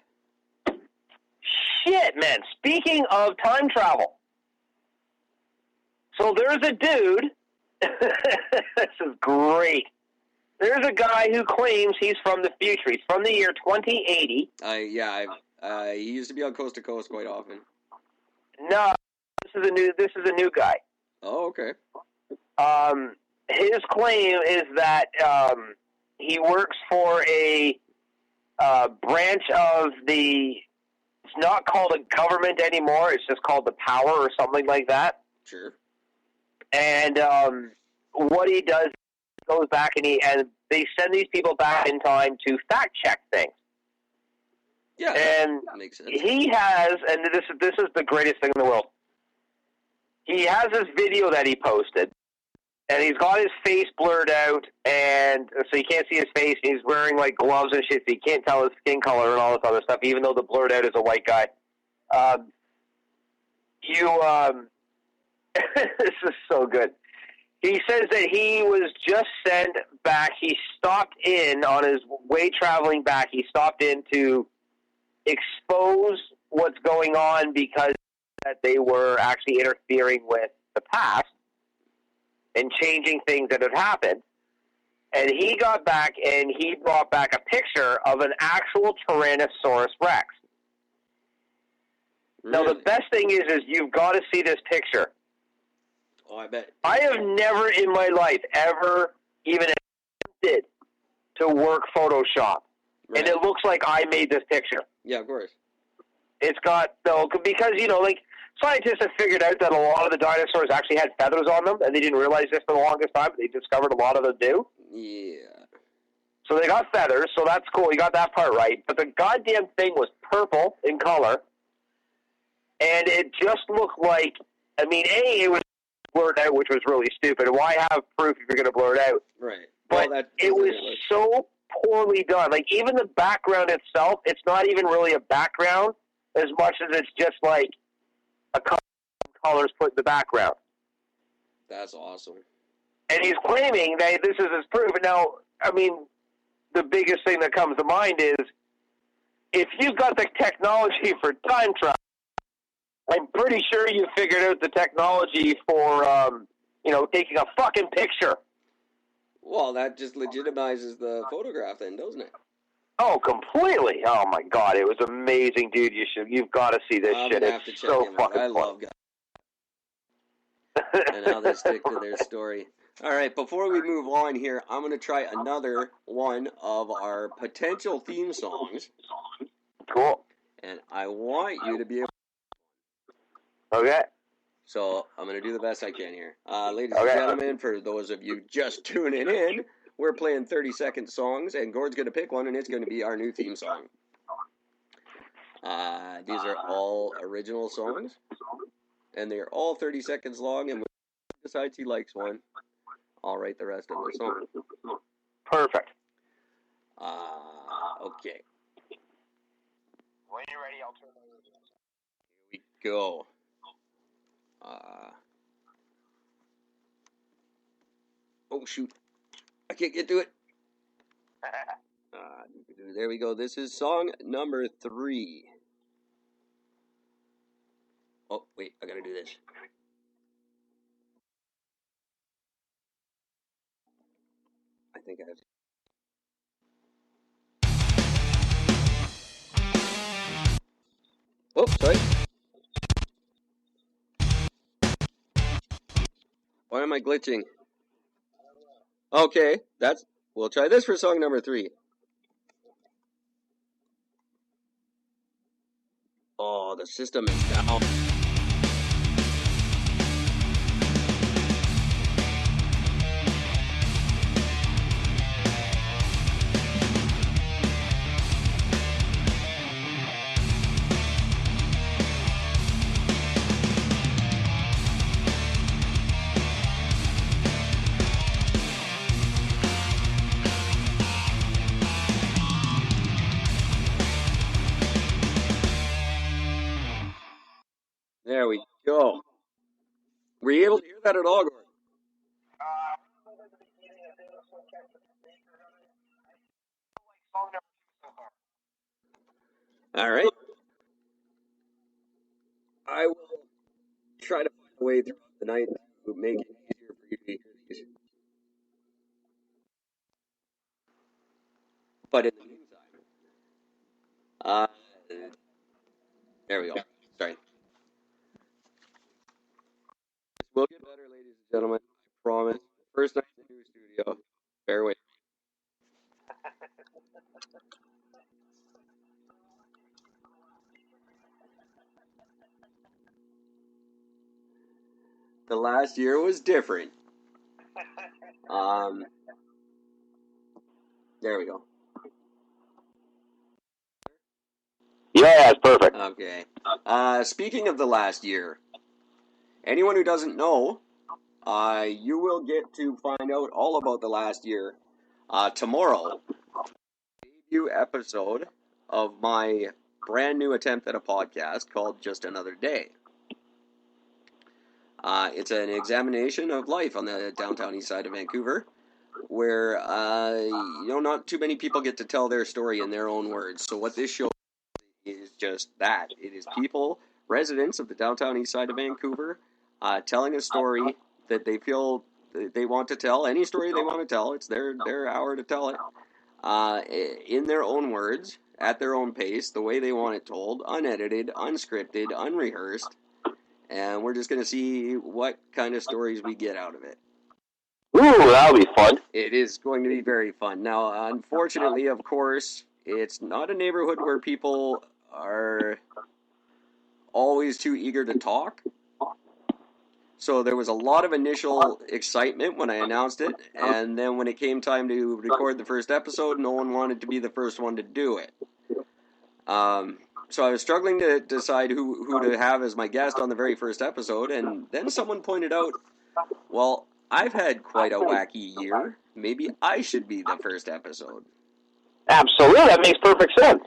Shit, man. Speaking of time travel. So there's a dude. This is great. There's a guy who claims he's from the future. He's from the year 2080. He used to be on Coast to Coast quite often. No, this is a new guy. Oh, okay. His claim is that he works for a branch of the. It's not called a government anymore. It's just called the power or something like that. Sure. And what he does, he goes back and they send these people back in time to fact check things. Yeah, and that makes sense. He has, and this is the greatest thing in the world. He has this video that he posted, and he's got his face blurred out, and so you can't see his face. And he's wearing like gloves and shit, so you can't tell his skin color and all this other stuff, even though the blurred out is a white guy. This is so good. He says that he was just sent back. He stopped in on his way traveling back. He stopped in to expose what's going on because that they were actually interfering with the past and changing things that had happened. And he got back and he brought back a picture of an actual Tyrannosaurus Rex. Really? Now, the best thing is you've got to see this picture. Oh, I bet. I have never in my life ever even attempted to work Photoshop. Right. And it looks like I made this picture. Yeah, of course. It's got, because, like, scientists have figured out that a lot of the dinosaurs actually had feathers on them, and they didn't realize this for the longest time, but they discovered a lot of them do. Yeah. So they got feathers, so that's cool. You got that part right. But the goddamn thing was purple in color, and it just looked like, it was blurred out, which was really stupid. Why have proof if you're going to blur it out? Right. But it was so poorly done. Like, even the background itself, it's not even really a background as much as it's just like a couple of colors put in the background. That's awesome. And he's claiming that this is his proof. Now, the biggest thing that comes to mind is if you've got the technology for time travel, I'm pretty sure you figured out the technology for, taking a fucking picture. Well, that just legitimizes the photograph then, doesn't it? Oh, completely. Oh, my God. It was amazing, dude. You've got to see this shit. It's so fucking I love guys. And how they stick to their story. All right, before we move on here, I'm going to try another one of our potential theme songs. Cool. And I want you to be able Okay. So I'm going to do the best I can here. Ladies and Okay. gentlemen, for those of you just tuning in, we're playing 30-second songs, and Gord's going to pick one, and it's going to be our new theme song. These are all original songs, and they're all 30 seconds long, and when he decides he likes one, I'll write the rest of the song. Perfect. Okay. When you're ready, I'll turn over. Here we go. Oh, shoot. I can't get to it. There we go. This is song number 3. Oh, wait. I gotta do this. I think I have to. Oh, sorry. Why am I glitching? Okay, we'll try this for song number 3. Oh, the system is down. There we go. Were you able to hear that at all, Gord? All right. I will try to find a way throughout the night to make it easier for you to hear these. But in the meantime, there we go. Sorry. This will get better, ladies and gentlemen. I promise. First night in the new studio. Bear with me. The last year was different. There we go. Yeah, it's perfect. Okay. Speaking of the last year, anyone who doesn't know, you will get to find out all about the last year tomorrow. Debut episode of my brand new attempt at a podcast called Just Another Day. It's an examination of life on the downtown east side of Vancouver, where not too many people get to tell their story in their own words. So what this show is just that. It is people, residents of the downtown east side of Vancouver, telling a story that they feel they want to tell. Any story they want to tell. It's their hour to tell it. In their own words, at their own pace, the way they want it told, unedited, unscripted, unrehearsed. And we're just going to see what kind of stories we get out of it. Ooh, that'll be fun. It is going to be very fun. Now, unfortunately, of course, it's not a neighborhood where people are always too eager to talk. So there was a lot of initial excitement when I announced it, and then when it came time to record the first episode, no one wanted to be the first one to do it. So I was struggling to decide who to have as my guest on the very first episode, and then someone pointed out, well, I've had quite a wacky year. Maybe I should be the first episode. Absolutely, that makes perfect sense.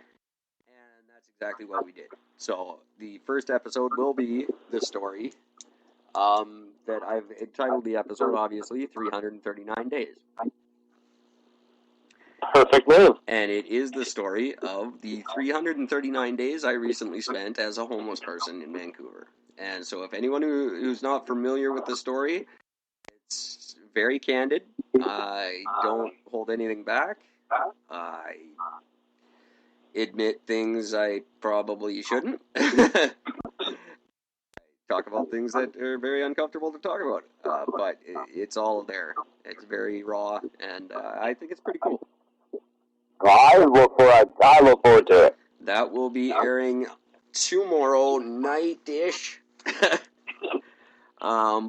And that's exactly what we did. So the first episode will be the story that I've entitled the episode, obviously, 339 Days. Perfect name. And it is the story of the 339 days I recently spent as a homeless person in Vancouver. And so if anyone who's not familiar with the story, it's very candid. I don't hold anything back. I admit things I probably shouldn't. Talk about things that are very uncomfortable to talk about. But it's all there. It's very raw, and I think it's pretty cool. I look forward to it. That will be airing tomorrow night-ish.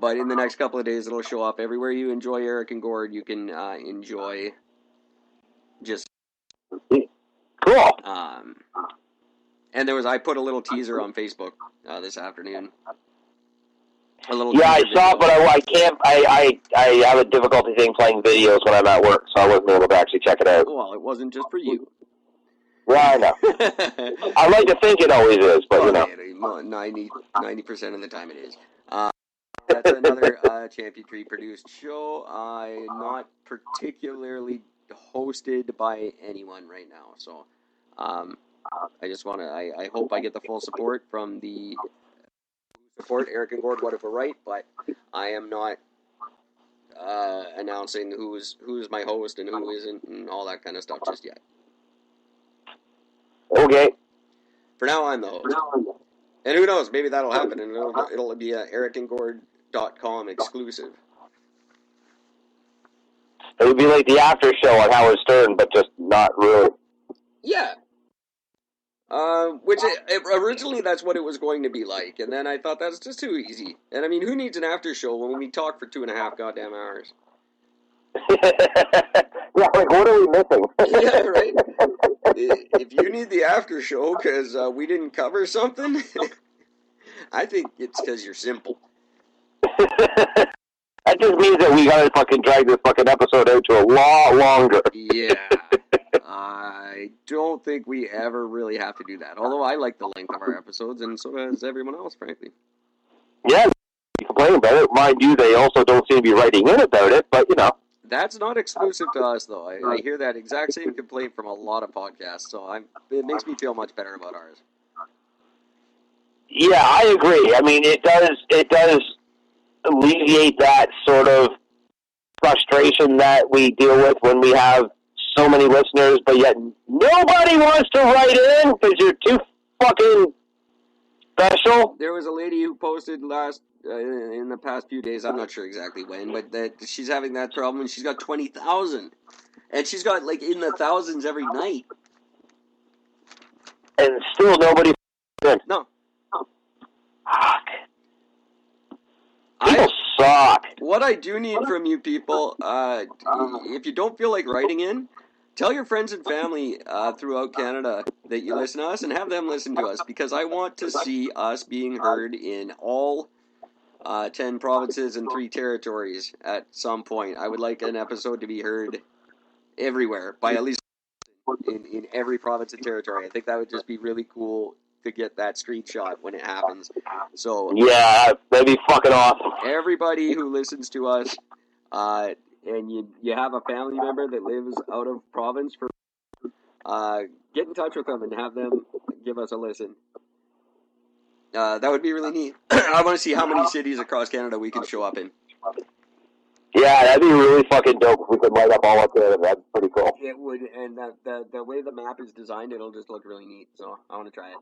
But in the next couple of days, it'll show up everywhere you enjoy Eric and Gord. You can enjoy just Cool. And I put a little teaser on Facebook this afternoon. Yeah, I saw it, but I can't. I have a difficulty thing playing videos when I'm at work, so I wasn't able to actually check it out. Well, it wasn't just for you. Well, I know. I like to think it always is, but you know. 90% of the time it is. That's another Champion Tree produced show. Not particularly hosted by anyone right now, so I just want to. I hope I get the full support from the support Eric and Gord. What if we're right? But I am not announcing who's my host and who isn't and all that kind of stuff just yet. Okay. For now, I'm the host. And who knows, maybe that'll happen, and it'll be a ericandgord.com exclusive. It would be like the after show on Howard Stern, but just not really. Yeah. Originally that's what it was going to be like, and then I thought that's just too easy. And I mean, who needs an after show when we talk for 2.5 goddamn hours? Yeah, like what are we missing? Yeah, right. If you need the after show because we didn't cover something, I think it's because you're simple. That just means that we gotta fucking drag this fucking episode out to a lot longer. Yeah. I don't think we ever really have to do that. Although I like the length of our episodes, and so does everyone else, frankly. Yeah, you complain about it. Mind you, they also don't seem to be writing in about it, but you know. That's not exclusive to us, though. I hear that exact same complaint from a lot of podcasts, so it makes me feel much better about ours. Yeah, I agree. I mean, it does alleviate that sort of frustration that we deal with when we have so many listeners, but yet nobody wants to write in because you're too fucking special. There was a lady who posted in the past few days, I'm not sure exactly when, but that she's having that problem, and she's got 20,000. And she's got, like, in the thousands every night. And still nobody in. No. Fuck. People suck. What I do need from you people, if you don't feel like writing in, tell your friends and family throughout Canada that you listen to us and have them listen to us, because I want to see us being heard in all 10 provinces and 3 territories at some point. I would like an episode to be heard everywhere, by at least in every province and territory. I think that would just be really cool to get that screenshot when it happens. So yeah, that'd be fucking awesome. Everybody who listens to us, and you have a family member that lives out of province, get in touch with them and have them give us a listen. That would be really neat. I want to see how many cities across Canada we can show up in. Yeah, that'd be really fucking dope if we could light up all up there. That'd be pretty cool. It would, and the way the map is designed, it'll just look really neat. So I want to try it.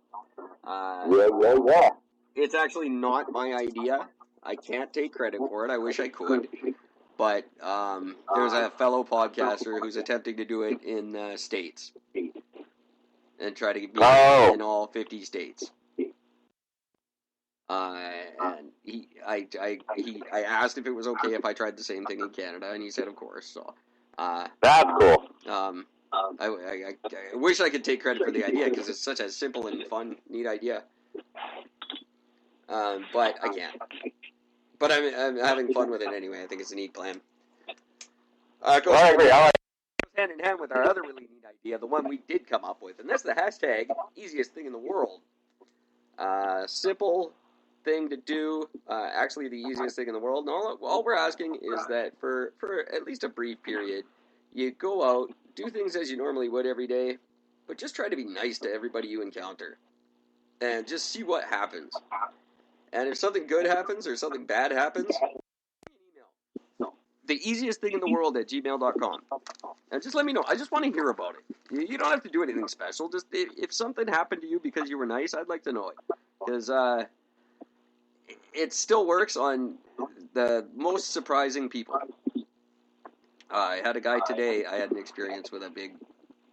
Yeah. It's actually not my idea. I can't take credit for it. I wish I could. But there's a fellow podcaster who's attempting to do it in the States. And try to be in all 50 states. And I asked if it was okay if I tried the same thing in Canada, and he said of course. So that's cool. I wish I could take credit for the idea because it's such a simple and fun, neat idea. But I can't. But I'm having fun with it anyway. I think it's a neat plan. Goes hand in hand with our other really neat idea, the one we did come up with, and that's the hashtag easiest thing in the world. Simple thing to do, actually the easiest thing in the world. And all we're asking is that for at least a brief period, you go out, do things as you normally would every day, but just try to be nice to everybody you encounter. And just see what happens. And if something good happens or something bad happens, send me an email. The easiest thing in the world at gmail.com. And just let me know. I just want to hear about it. You don't have to do anything special. Just if something happened to you because you were nice, I'd like to know it. Because it still works on the most surprising people. I had a guy today, I had an experience with a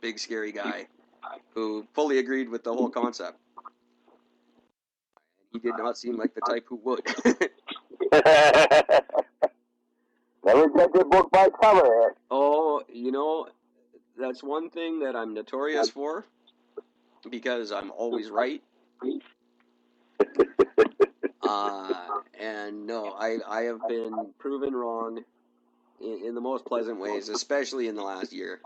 big scary guy who fully agreed with the whole concept. He did not seem like the type who would. Never judge a book by its cover. Oh, that's one thing that I'm notorious for, because I'm always right. And no, I have been proven wrong in the most pleasant ways, especially in the last year.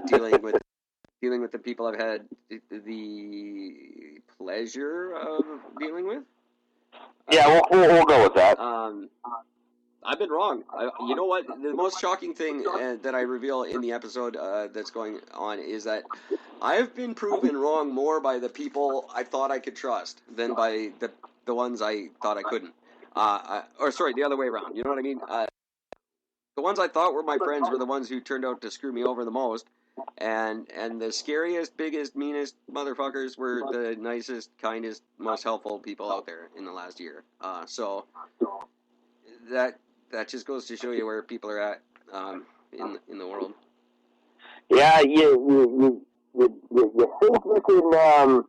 Dealing with the people I've had the pleasure of dealing with. Yeah, we'll go with that. I've been wrong. You know what? The most shocking thing that I reveal in the episode that's going on is that I've been proven wrong more by the people I thought I could trust than by the ones I thought I couldn't. The other way around. You know what I mean? The ones I thought were my friends were the ones who turned out to screw me over the most. And the scariest, biggest, meanest motherfuckers were the nicest, kindest, most helpful people out there in the last year. So that just goes to show you where people are at in the world. Yeah, you think you can.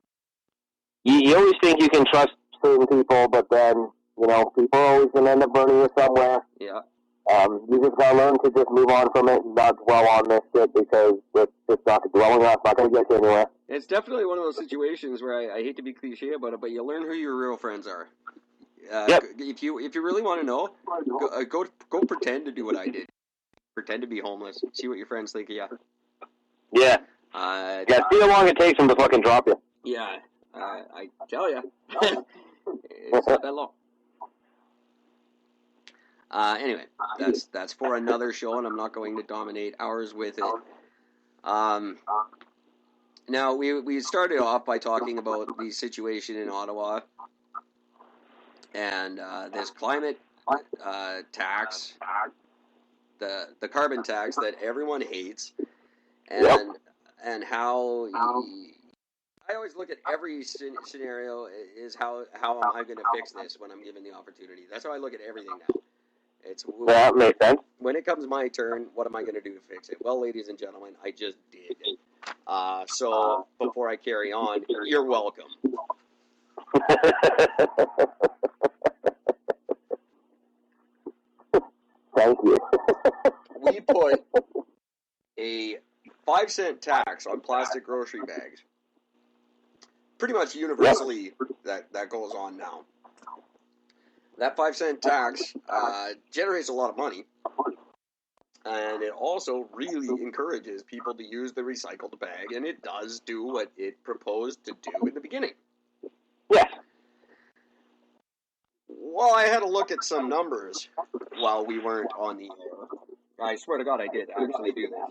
You always think you can trust certain people, but then people are always gonna end up burning you somewhere. Yeah. You just gotta learn to just move on from it and not dwell on this shit, because it's just not dwelling on. It's not gonna get you anywhere. It's definitely one of those situations where I hate to be cliche about it, but you learn who your real friends are. Yep. If you really want to know, go pretend to do what I did. Pretend to be homeless. See what your friends think of you. Yeah. See how long it takes them to fucking drop you. Yeah. I tell you, it's not that long. Anyway, that's for another show, and I'm not going to dominate ours with it. Now we started off by talking about the situation in Ottawa and this climate tax, the carbon tax that everyone hates, and how I always look at every scenario is how am I going to fix this when I'm given the opportunity. That's how I look at everything now. That makes sense. When it comes my turn, what am I going to do to fix it? Well, ladies and gentlemen, I just did. So before I carry on, you're welcome. Thank you. We put a 5-cent tax on plastic grocery bags. Pretty much universally, that goes on now. That 5-cent tax generates a lot of money, and it also really encourages people to use the recycled bag, and it does do what it proposed to do in the beginning. Yes. Well, I had a look at some numbers while we weren't on the air. I swear to God, I did actually do this.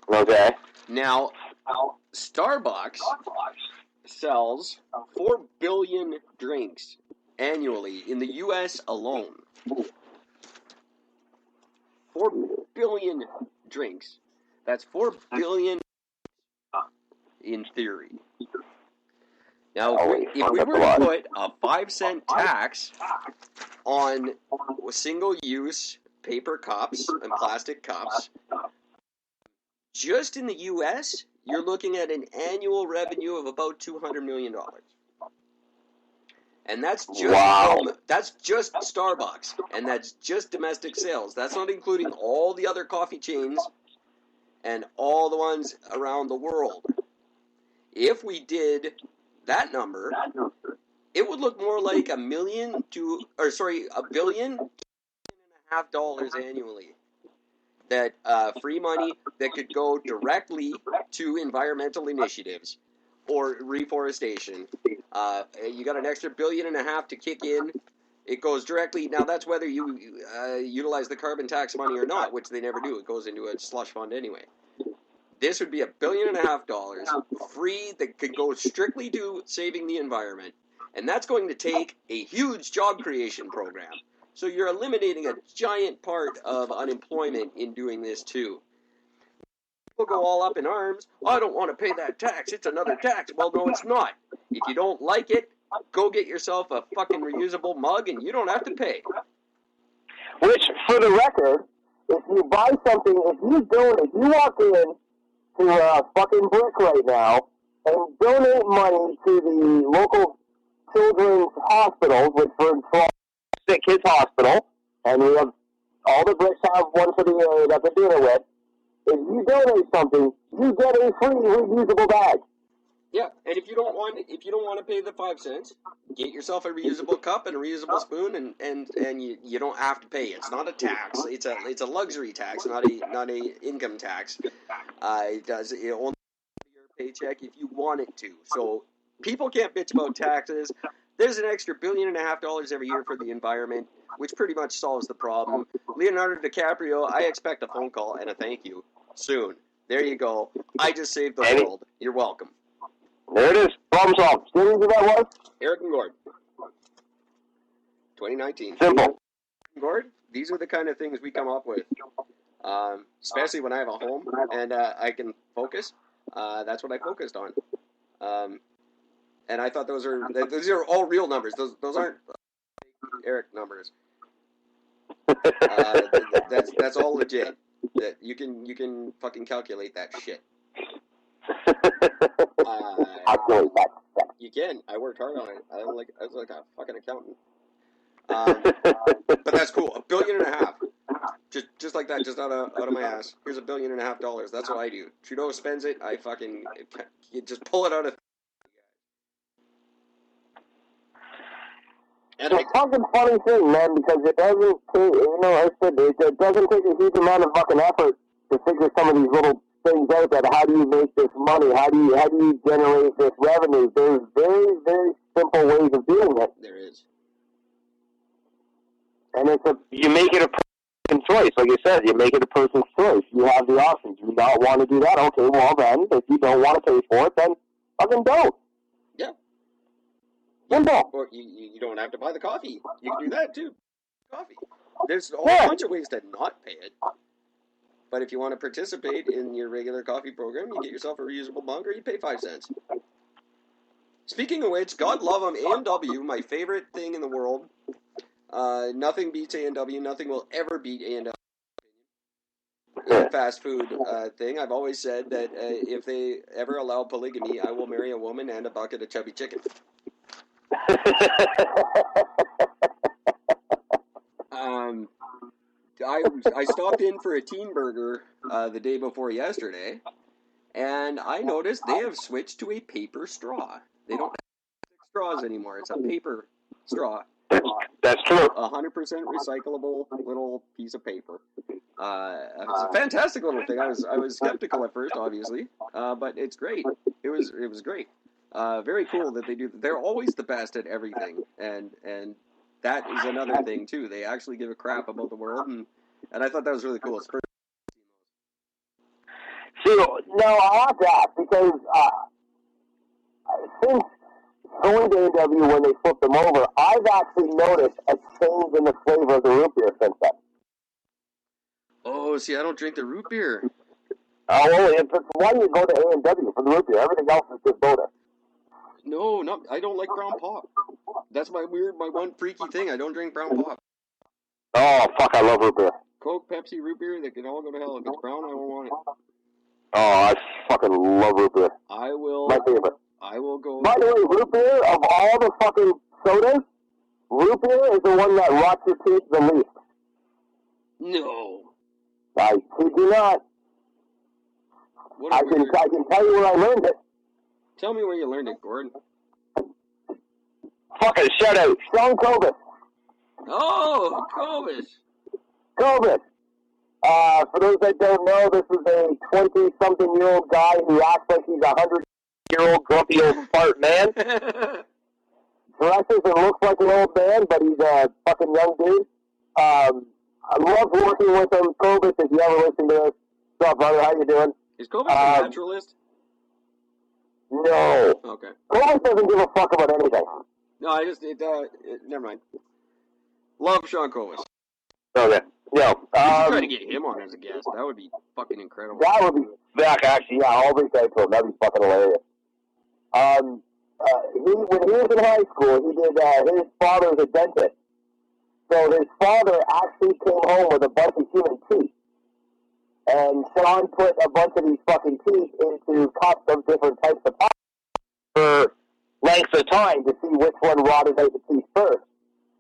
Okay. Now, Starbucks sells 4 billion drinks annually in the U.S. alone. 4 billion drinks. That's 4 billion in theory. Now, if we were to put a 5-cent tax on single-use paper cups and plastic cups, just in the U.S., you're looking at an annual revenue of about $200 million. And that's just Starbucks, and that's just domestic sales. That's not including all the other coffee chains and all the ones around the world. If we did that number, it would look more like $1 billion and a half dollars annually. That free money that could go directly to environmental initiatives or reforestation. You got an extra $1.5 billion to kick in. It goes directly. Now that's whether you utilize the carbon tax money or not, which they never do. It goes into a slush fund anyway. This would be $1.5 billion free that could go strictly to saving the environment, and that's going to take a huge job creation program. So you're eliminating a giant part of unemployment in doing this too. People go all up in arms. I don't want to pay that tax. It's another tax. Well, no, it's not. If you don't like it, go get yourself a fucking reusable mug and you don't have to pay. Which, for the record, if you buy something, if you walk in to a fucking Brick right now and donate money to the local children's hospitals, which for sick kids hospital, and we have all the bricks have one for the area that they're doing it with. If you donate something, you get a free reusable bag. Yeah, and if you don't want to pay the 5 cents, get yourself a reusable cup and a reusable spoon, and you don't have to pay. It's not a tax. It's a luxury tax, not a income tax. It only your paycheck if you want it to. So people can't bitch about taxes. There's an extra $1.5 billion every year for the environment, which pretty much solves the problem. Leonardo DiCaprio, I expect a phone call and a thank you soon. There you go. I just saved the world. You're welcome. There it is. Problem solved. See who that was? Eric and Gord. 2019. Simple. Gord, these are the kind of things we come up with. Especially when I have a home and I can focus. That's what I focused on. And I thought those are all real numbers. Those aren't Eric numbers. That's all legit. That you can fucking calculate that shit. You can. I worked hard on it. I was like a fucking accountant. But that's cool. $1.5 billion. Just like that, just out of my ass. Here's $1.5 billion. That's what I do. Trudeau spends it. I fucking just pull it out of. And it's a fucking funny thing, man, because it doesn't take, it doesn't take a huge amount of fucking effort to figure some of these little things out. That how do you make this money? How do you generate this revenue? There's very, very simple ways of doing it. There is. And you make it a person's choice, like you said. You make it a person's choice. You have the options. You not want to do that? Okay, well then, if you don't want to pay for it, then fucking don't. Yeah. Simple. Or you don't have to buy the coffee. You can do that too. Coffee. There's a whole bunch of ways to not pay it. But if you want to participate in your regular coffee program, you get yourself a reusable mug or you pay 5 cents. Speaking of which, God love them, A&W, my favorite thing in the world. Nothing beats A&W. Nothing will ever beat A&W. Fast food thing. I've always said that if they ever allow polygamy, I will marry a woman and a bucket of chubby chicken. I stopped in for a teen burger the day before yesterday, and I noticed they have switched to a paper straw. They don't have straws anymore. It's a paper straw. That's true. 100% recyclable little piece of paper. It's a fantastic little thing. I was skeptical at first, obviously, but it's great. It was great. Very cool that they do. They're always the best at everything, and that is another thing too. They actually give a crap about the world, and I thought that was really cool. See, now I have to ask because since going to A&W when they flipped them over, I've actually noticed a change in the flavor of the root beer since then. Oh, see, I don't drink the root beer. Oh, well, why do you go to A&W for the root beer? Everything else is just soda. No, I don't like brown pop. That's my one freaky thing. I don't drink brown pop. Oh, fuck, I love root beer. Coke, Pepsi, root beer, they can all go to hell. If it's brown, I don't want it. Oh, I fucking love root beer. I will. My favorite. I will go. By the way, root beer, of all the fucking sodas, root beer is the one that rots your teeth the least. No. I kid you not. I can tell you where I learned it. Tell me where you learned it, Gord. Fucking shout out, Sean Cobus. Oh, Cobus. Cobus. For those that don't know, this is a 20-something-year-old guy who acts like he's a 100-year-old grumpy old fart man. Dresses and looks like an old man, but he's a fucking young dude. I love working with him. Cobus, if you ever listen to this, what's up, brother? How you doing? Is Cobus a naturalist? No. Okay. Cobus doesn't give a fuck about anything. No, never mind. Love Sean Cobus. Okay. No. You should try to get him on as a guest. That would be fucking incredible. That would be back, actually. Yeah, I'll reach out to him. That'd be fucking hilarious. When he was in high school, he did, his father was a dentist. So his father actually came home with a bunch of human teeth. And Sean put a bunch of these fucking teeth into cups of different types of pop for lengths of time to see which one rotted out the teeth first.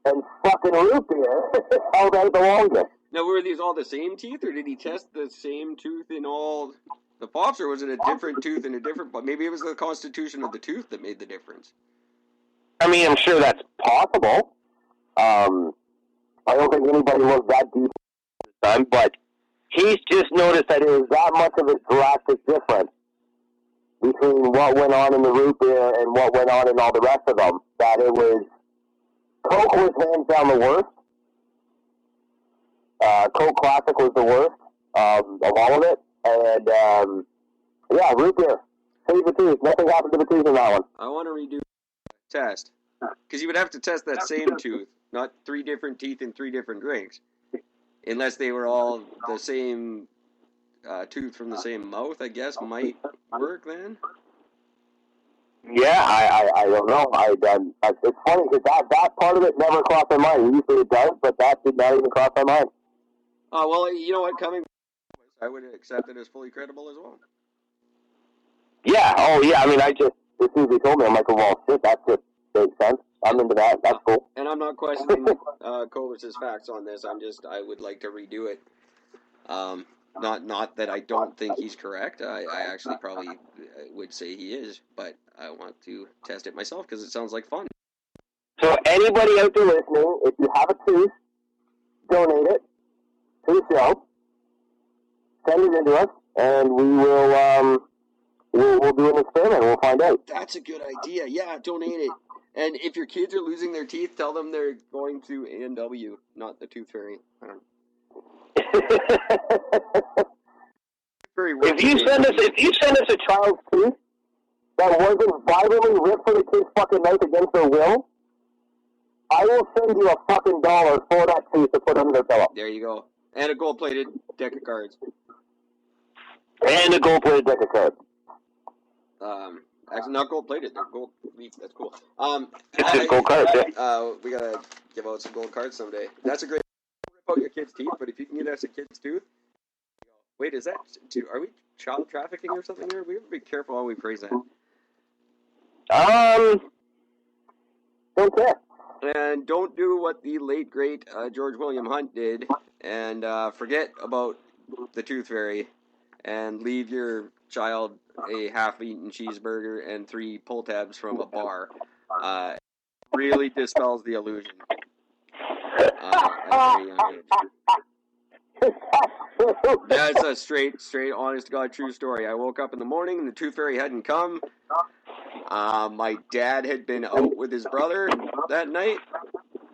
and fucking root beer held out the longest. Now, were these all the same teeth, or did he test the same tooth in all the pops, or was it a different tooth in a different? But maybe it was the constitution of the tooth that made the difference. I mean, I'm sure that's possible. I don't think anybody looked that deep this time, but he's just noticed that it was that much of a drastic difference between what went on in the root beer and what went on in all the rest of them, that it was, Coke was hands down the worst. Coke Classic was the worst of all of it. And, yeah, root beer. Save the tooth. Nothing happened to the tooth in that one. I want to redo the test. Because you would have to test that same tooth, not 3 different teeth in 3 different drinks. Unless they were all the same tooth from the same mouth, I guess, might work then. Yeah, I don't know. It's funny because that part of it never crossed my mind. Usually it does, but that did not even cross my mind. Oh, well, you know what? Coming, I would accept it as fully credible as well. Yeah, oh yeah, I mean, as soon as he told me, I'm like, well, shit, that just makes sense. I'm into that. That's cool. And I'm not questioning Kovac's facts on this. I would like to redo it. Not that I don't think he's correct. I actually probably would say he is, but I want to test it myself because it sounds like fun. So anybody out there listening, if you have a tooth, donate it to the show. Send it into us, and we will we'll do an experiment. We'll find out. That's a good idea. Yeah, donate it. And if your kids are losing their teeth, tell them they're going to A&W, not the Tooth Fairy. I don't know. If you send us a child's tooth that wasn't violently ripped from the kid's fucking mouth against their will, I will send you a fucking $1 for that tooth to put under their pillow. There you go. And a gold-plated deck of cards. And a gold-plated deck of cards. Actually, not gold-plated. They're gold leaf. That's cool. It's just gold cards, yeah. We gotta give out some gold cards someday. That's a great. Rip out your kid's teeth, but if you can get us a kid's tooth. Wait, is that? Are we child trafficking or something here? We have to be careful how we phrase that. Don't care. And don't do what the late great George William Hunt did, and forget about the Tooth Fairy, and leave your child a half-eaten cheeseburger and 3 pull tabs from a bar. Really dispels the illusion. At a very young age. That's a straight, honest to God, true story. I woke up in the morning and the Tooth Fairy hadn't come. My dad had been out with his brother that night,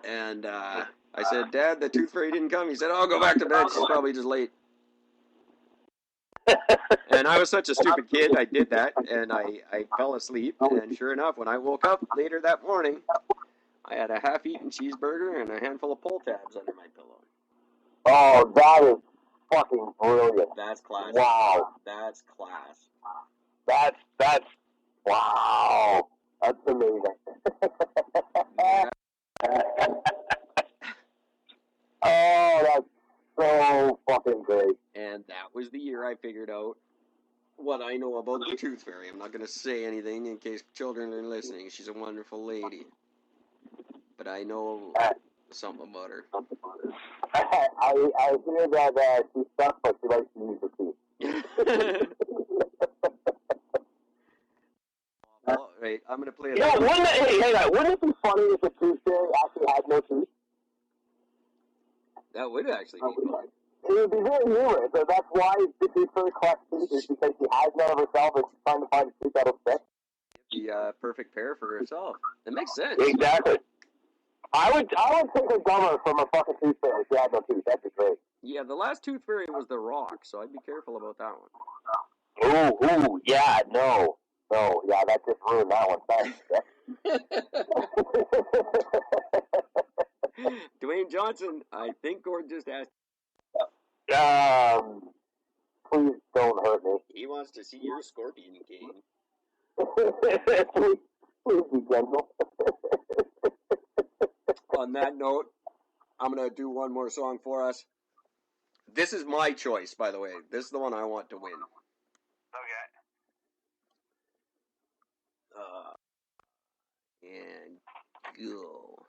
and I said, "Dad, the Tooth Fairy didn't come." He said, "Oh, go back to bed. She's probably just late." And I was such a stupid kid, I did that, and I fell asleep, and sure enough, when I woke up later that morning, I had a half-eaten cheeseburger and a handful of pull tabs under my pillow. Oh, that is fucking brilliant. That's class. Wow. That's class. That's wow. That's amazing. Yeah. Oh, that's so fucking great. And that was the year I figured out what I know about the Tooth Fairy. I'm not going to say anything in case children are listening. She's a wonderful lady. But I know something about her. I hear that she's stuck, but she likes to use her teeth. Well, right, I'm going to play it. Yeah, wouldn't it be funny if the Tooth Fairy actually had no teeth? That would actually be fun. It would be very humorous. So that's why the Tooth Fairy collects teeth, is because she has none of herself and she's trying to find a tooth that'll fit. The perfect pair for herself. That makes sense. Exactly. I would take a dumber from a fucking Tooth Fairy if she had no teeth. That'd be great. Yeah, the last Tooth Fairy was The Rock, so I'd be careful about that one. Ooh, yeah, no, yeah, that just ruined that one. Thanks. Dwayne Johnson, I think Gord just asked. Please don't hurt me. He wants to see your Scorpion King. please be gentle. On that note, I'm going to do one more song for us. This is my choice, by the way. This is the one I want to win. Okay. And go.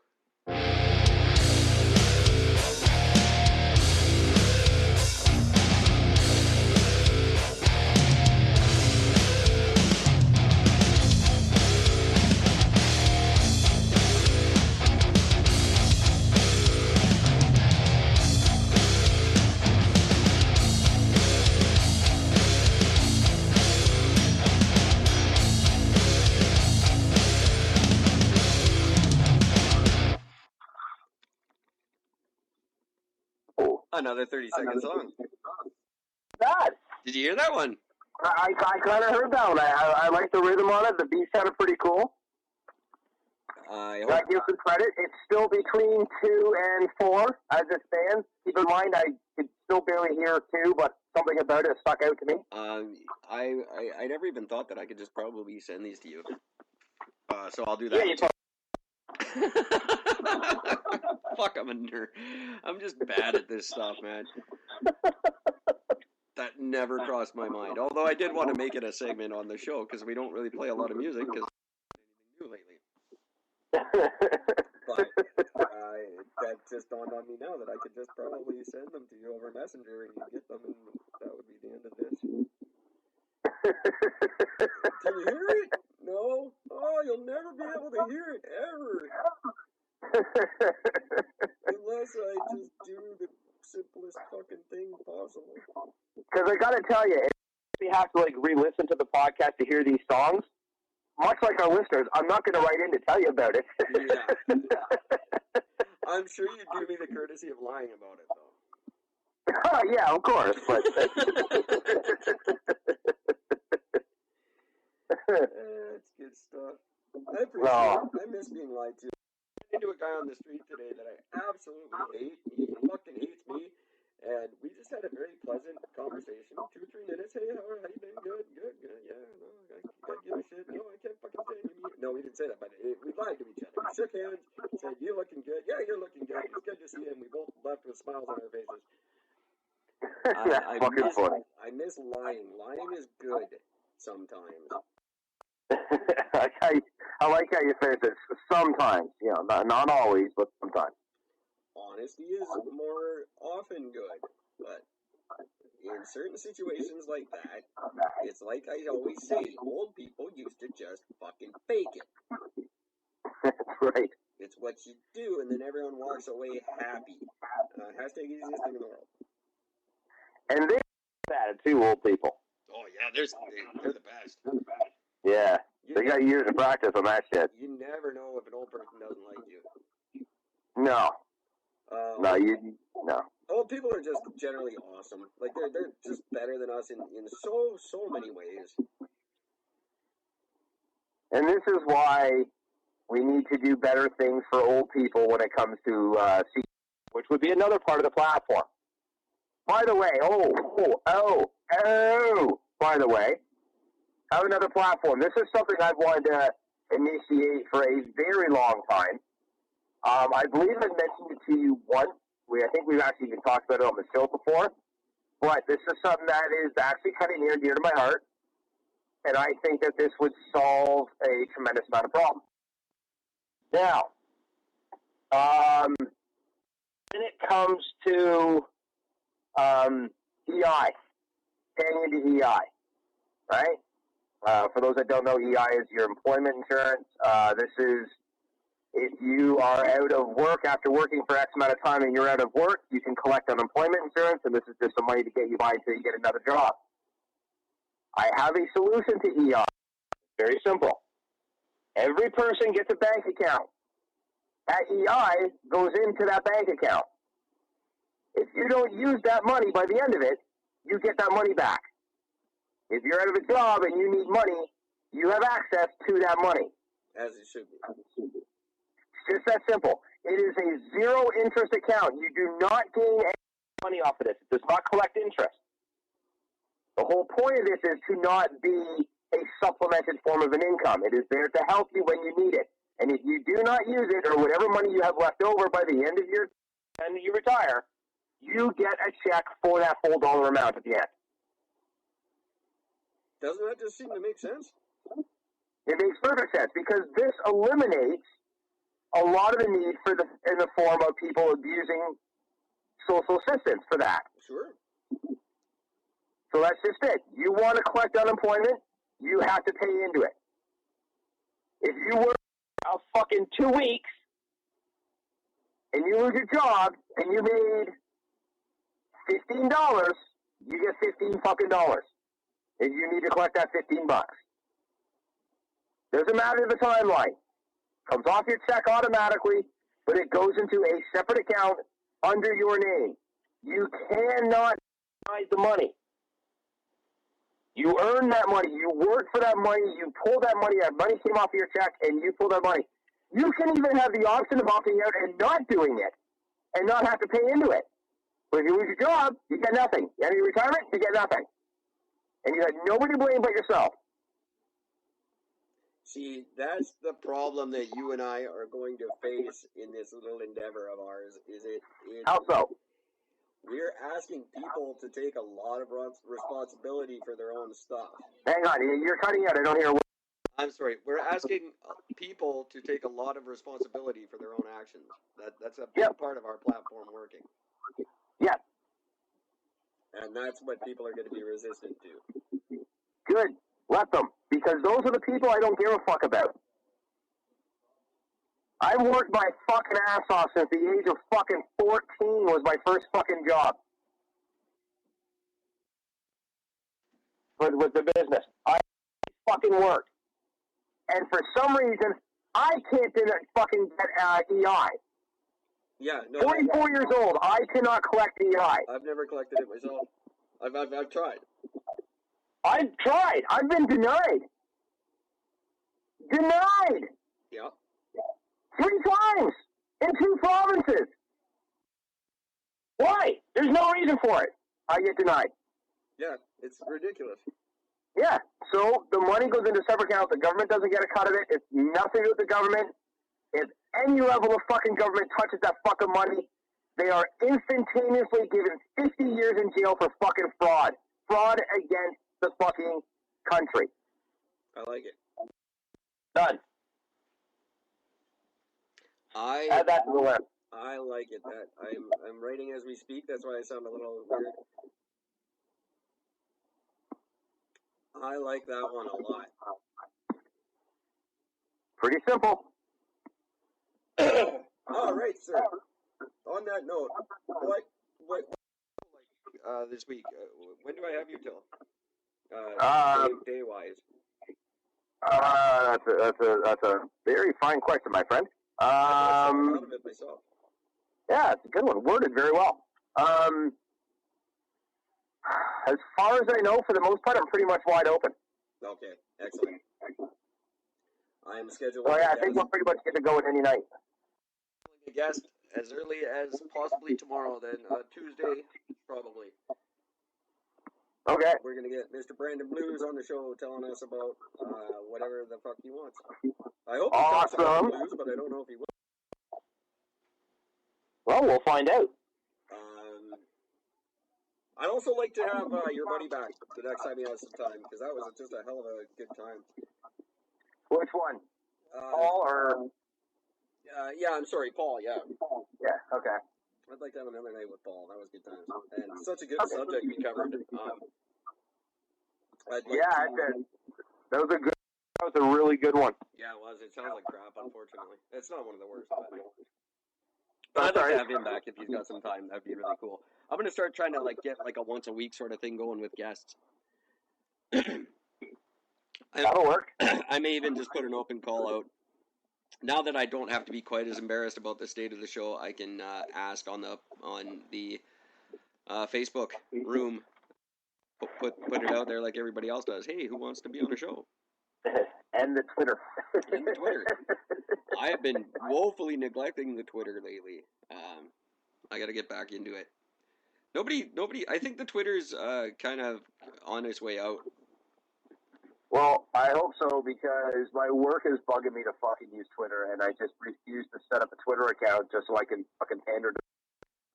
Another 30-second song. That. Did you hear that one? I kind of heard that one. I like the rhythm on it. The beat sounded pretty cool. I give some credit. It's still between 2 and 4 as it stands. Keep in mind, I could still barely hear 2, but something about it stuck out to me. I never even thought that I could just probably send these to you. So I'll do that. Yeah, you Fuck, I'm a nerd. I'm just bad at this stuff, man. That never crossed my mind. Although I did want to make it a segment on the show because we don't really play a lot of music because anything new lately. But that just dawned on me now that I could just probably send them to you over Messenger and you get them, and that would be the end of this. Can you hear it? No? Oh, you'll never be able to hear it ever. Unless I just do the simplest fucking thing possible. Because I gotta tell you, if we have to like re-listen to the podcast to hear these songs, much like our listeners, I'm not going to write in to tell you about it. Yeah. I'm sure you'd do me the courtesy of lying about it, though. Yeah, of course. But it's good stuff. I appreciate it. I miss being lied to. I ran into a guy on the street today that I absolutely hate. He fucking hates me. And we just had a very pleasant conversation. 2 or 3 minutes. Hey, how you been? Good. Yeah, no, I give a shit. No, I can't fucking stand you. No, we didn't say that, but we lied to each other. We shook hands, said, you looking good. Yeah, you're looking good. It's good to see him. We both left with smiles on our faces. That's fucking funny. I miss lying. Lying is good sometimes. I like how you say it. Sometimes, not always, but sometimes. Honesty is more often good, but in certain situations like that, it's like I always say, old people used to just fucking fake it. That's right. It's what you do, and then everyone walks away happy. Hashtag easiest thing in the world. And they're at it too, old people. Oh yeah, they're the best. Yeah, they got years of practice on that shit. You never know if an old person doesn't like you. No. No. Old people are just generally awesome. Like they're just better than us in so many ways. And this is why we need to do better things for old people when it comes to which would be another part of the platform. By the way, by the way, I have another platform. This is something I've wanted to initiate for a very long time. I believe I mentioned it to you once. I think we've actually even talked about it on the show before. But this is something that is actually kind of near and dear to my heart. And I think that this would solve a tremendous amount of problems. Now, when it comes to EI, paying into EI, right? For those that don't know, EI is your employment insurance. This is if you are out of work after working for X amount of time and you're out of work, you can collect unemployment insurance, and this is just some money to get you by until you get another job. I have a solution to EI. Very simple. Every person gets a bank account. That EI goes into that bank account. If you don't use that money by the end of it, you get that money back. If you're out of a job and you need money, you have access to that money. As it should be. It's just that simple. It is a zero interest account. You do not gain any money off of this. It does not collect interest. The whole point of this is to not be a supplemented form of an income. It is there to help you when you need it. And if you do not use it, or whatever money you have left over by the end of you retire, you get a check for that full dollar amount at the end. Doesn't that just seem to make sense? It makes perfect sense because this eliminates a lot of the need in the form of people abusing social assistance for that. Sure. So that's just it. You want to collect unemployment, you have to pay into it. If you work a fucking 2 weeks and you lose your job and you made $15, you get $15 fucking dollars. If you need to collect that $15. Doesn't matter the timeline. Comes off your check automatically, but it goes into a separate account under your name. You cannot hide the money. You earn that money. You work for that money. You pull that money. That money came off of your check, and you pull that money. You can even have the option of opting out and not doing it, and not have to pay into it. But if you lose your job, you get nothing. You have your retirement, you get nothing. And you have nobody to blame but yourself. See, that's the problem that you and I are going to face in this little endeavor of ours. How so? We're asking people to take a lot of responsibility for their own stuff. Hang on, you're cutting out. I don't hear a word. I'm sorry. We're asking people to take a lot of responsibility for their own actions. That's a big part of our platform working. Yeah. And that's what people are going to be resistant to. Good. Let them. Because those are the people I don't give a fuck about. I worked my fucking ass off since the age of fucking 14 was my first fucking job. With the business. I fucking worked. And for some reason, I can't fucking get EI. Yeah, no. 44 years old, I cannot collect EI. I've never collected it myself. I've tried. I've tried. I've been denied. Denied. Yeah. 3 times in 2 provinces. Why? There's no reason for it. I get denied. Yeah, it's ridiculous. Yeah, so the money goes into separate accounts. The government doesn't get a cut of it. It's nothing to do with the government. If any level of fucking government touches that fucking money, they are instantaneously given 50 years in jail for fucking fraud. Fraud against the fucking country. I like it. Done. Add that to the list. I like it. That I'm writing as we speak. That's why I sound a little weird. I like that one a lot. Pretty simple. All right, sir. On that note, what this week? When do I have you till? Day wise. That's a very fine question, my friend. I'm out of it myself. Yeah, it's a good one. Worded very well. As far as I know, for the most part, I'm pretty much wide open. Okay, excellent. I am scheduled. Oh yeah, I think we're pretty much good to go with any night. A guest as early as possibly tomorrow, then Tuesday, probably. Okay. We're gonna get Mr. Brandon Blues on the show, telling us about whatever the fuck he wants. I hope he talks about blues, but I don't know if he will. Well, we'll find out. I'd also like to have your buddy back the next time he has some time, because that was just a hell of a good time. Which one? Paul or? Yeah, I'm sorry, Paul. Yeah. Yeah. Okay. I'd like to have another night with Paul. That was good times, and such a good subject we covered. That was a good. That was a really good one. Yeah, it was. It sounds like crap. Unfortunately, it's not one of the worst. But I'd like to have him back if he's got some time. That'd be really cool. I'm gonna start trying to get a once a week sort of thing going with guests. That'll work. I may even just put an open call out. Now that I don't have to be quite as embarrassed about the state of the show, I can ask on the Facebook room. Put it out there like everybody else does. Hey, who wants to be on a show? And the Twitter. And the Twitter. I have been woefully neglecting the Twitter lately. I got to get back into it. Nobody. I think the Twitter's kind of on its way out. Well, I hope so, because my work is bugging me to fucking use Twitter, and I just refuse to set up a Twitter account just so I can fucking pander.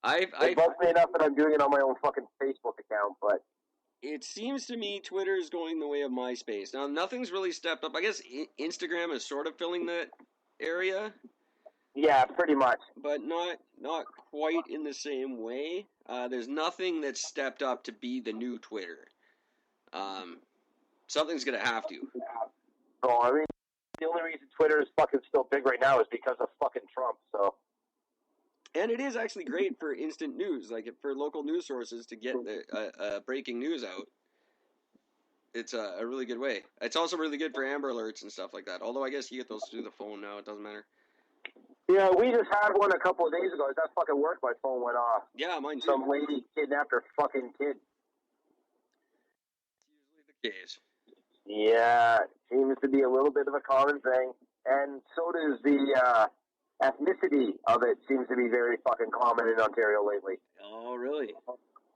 It bugs me enough that I'm doing it on my own fucking Facebook account, but it seems to me Twitter is going the way of MySpace. Now, nothing's really stepped up. I guess Instagram is sort of filling that area. Yeah, pretty much. But not quite in the same way. There's nothing that's stepped up to be the new Twitter. Something's going to have to. Oh, I mean, the only reason Twitter is fucking still big right now is because of fucking Trump, so. And it is actually great for instant news, like for local news sources to get the breaking news out. It's a really good way. It's also really good for Amber Alerts and stuff like that. Although I guess you get those through the phone now. It doesn't matter. Yeah, we just had one a couple of days ago. That fucking worked. My phone went off. Yeah, mine too. Some lady kidnapped her fucking kid. It's usually the case. Yeah, seems to be a little bit of a common thing. And so does the ethnicity of it seems to be very fucking common in Ontario lately. Oh, really?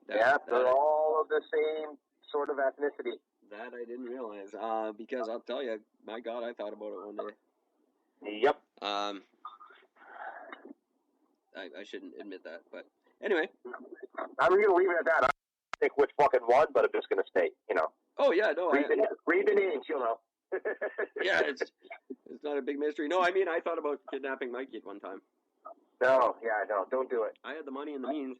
They're all of the same sort of ethnicity. That I didn't realize. Because I'll tell you, my God, I thought about it one day. Yep. I shouldn't admit that, but anyway. I'm going to leave it at that. I don't think which fucking one, but I'm just going to stay, you know. Oh, yeah, no. Read the names, you'll know. Yeah, it's not a big mystery. No, I mean, I thought about kidnapping my kid one time. No, don't do it. I had the money and the means.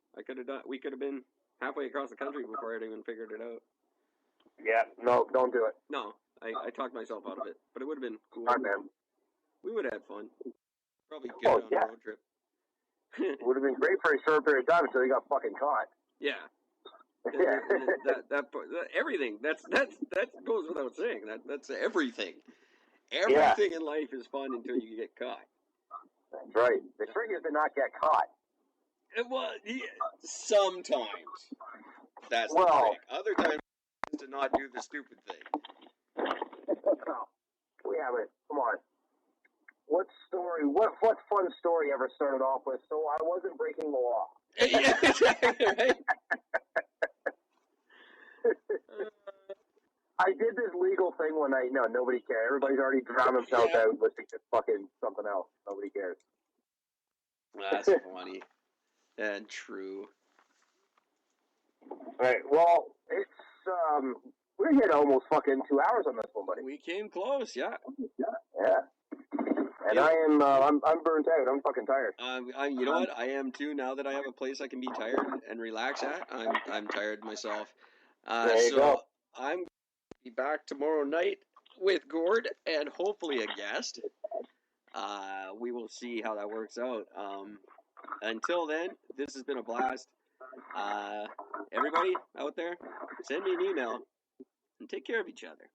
We could have been halfway across the country before I'd even figured it out. Yeah, no, don't do it. No, I talked myself out of it, but it would have been cool. All right, man. We would have had fun. Probably good on a road trip. It would have been great for a short period of time until you got fucking caught. Yeah. that everything. That goes without saying. That's everything. Everything in life is fun until you get caught. That's right. The trick is to not get caught. Sometimes. That's the trick. Other times is to not do the stupid thing. We have it. Come on. What fun story ever started off with, so I wasn't breaking the law? Yeah, exactly, right? I did this legal thing one night. No, nobody cared. Everybody's already drowned themselves out listening to fucking something else. Nobody cares. That's funny. And true. All right. Well, it's we're hit almost fucking 2 hours on this one, buddy. We came close. Yeah. Yeah. And I am I'm burnt out. I'm fucking tired. You know what? I am too. Now that I have a place I can be tired and relax at, I'm tired myself. There you go. I'm going to be back tomorrow night with Gord and hopefully a guest. We will see how that works out. Until then, this has been a blast. Everybody out there, send me an email and take care of each other.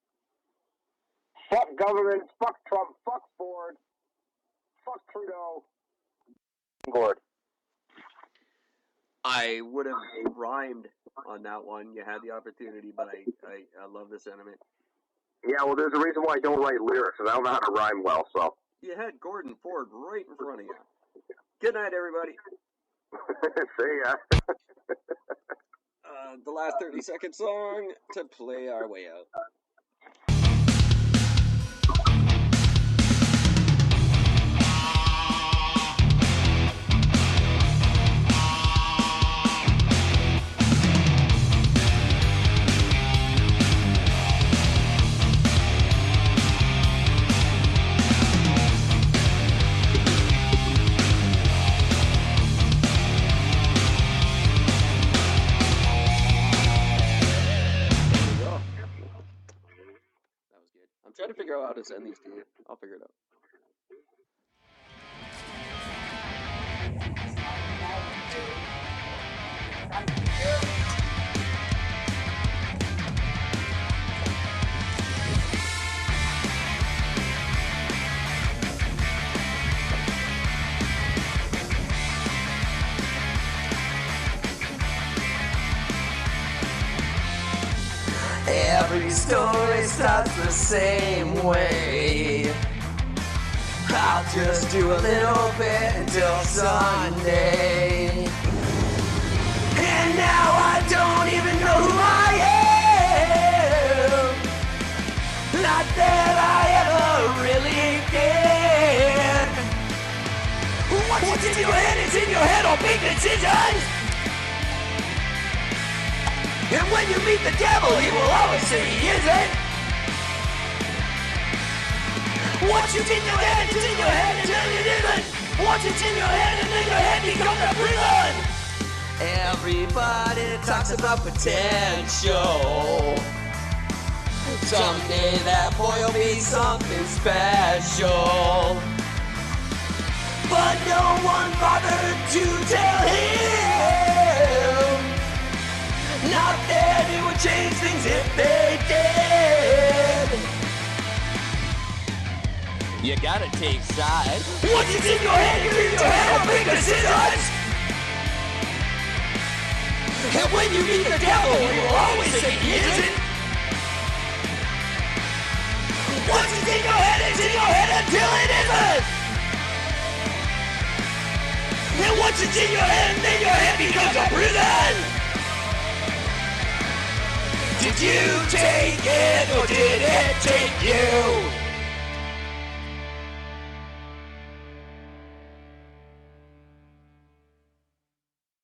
Fuck government, fuck Trump, fuck Ford, fuck Trudeau, Gord. I would have rhymed on that one. You had the opportunity, but I love the sentiment. Yeah, well, there's a reason why I don't write lyrics, because I don't know how to rhyme well, so. You had Gordon Ford right in front of you. Good night, everybody. See ya. The last 30-second song to play our way out. I'm trying to figure out how to send these to you. I'll figure it out. Every story starts the same way. I'll just do a little bit until Sunday. And now I don't even know who I am. Not that I ever really did. What's in your head is in your head, all big decisions. And when you meet the devil, he will always say he isn't. Once it's in your head, it's in your head until it isn't. Once it's in your head and then your head becomes a prison. Everybody talks about potential. Someday that boy will be something special. But no one bothered to tell him. Not that it would change things if they did. You gotta take sides. Once it's in your head, you're in your head, or make decisions. And when you meet the devil, you will always say he isn't. Once it's in your head until it isn't. And once it's in your head, then your head becomes a prison. Did you take it or did it take you?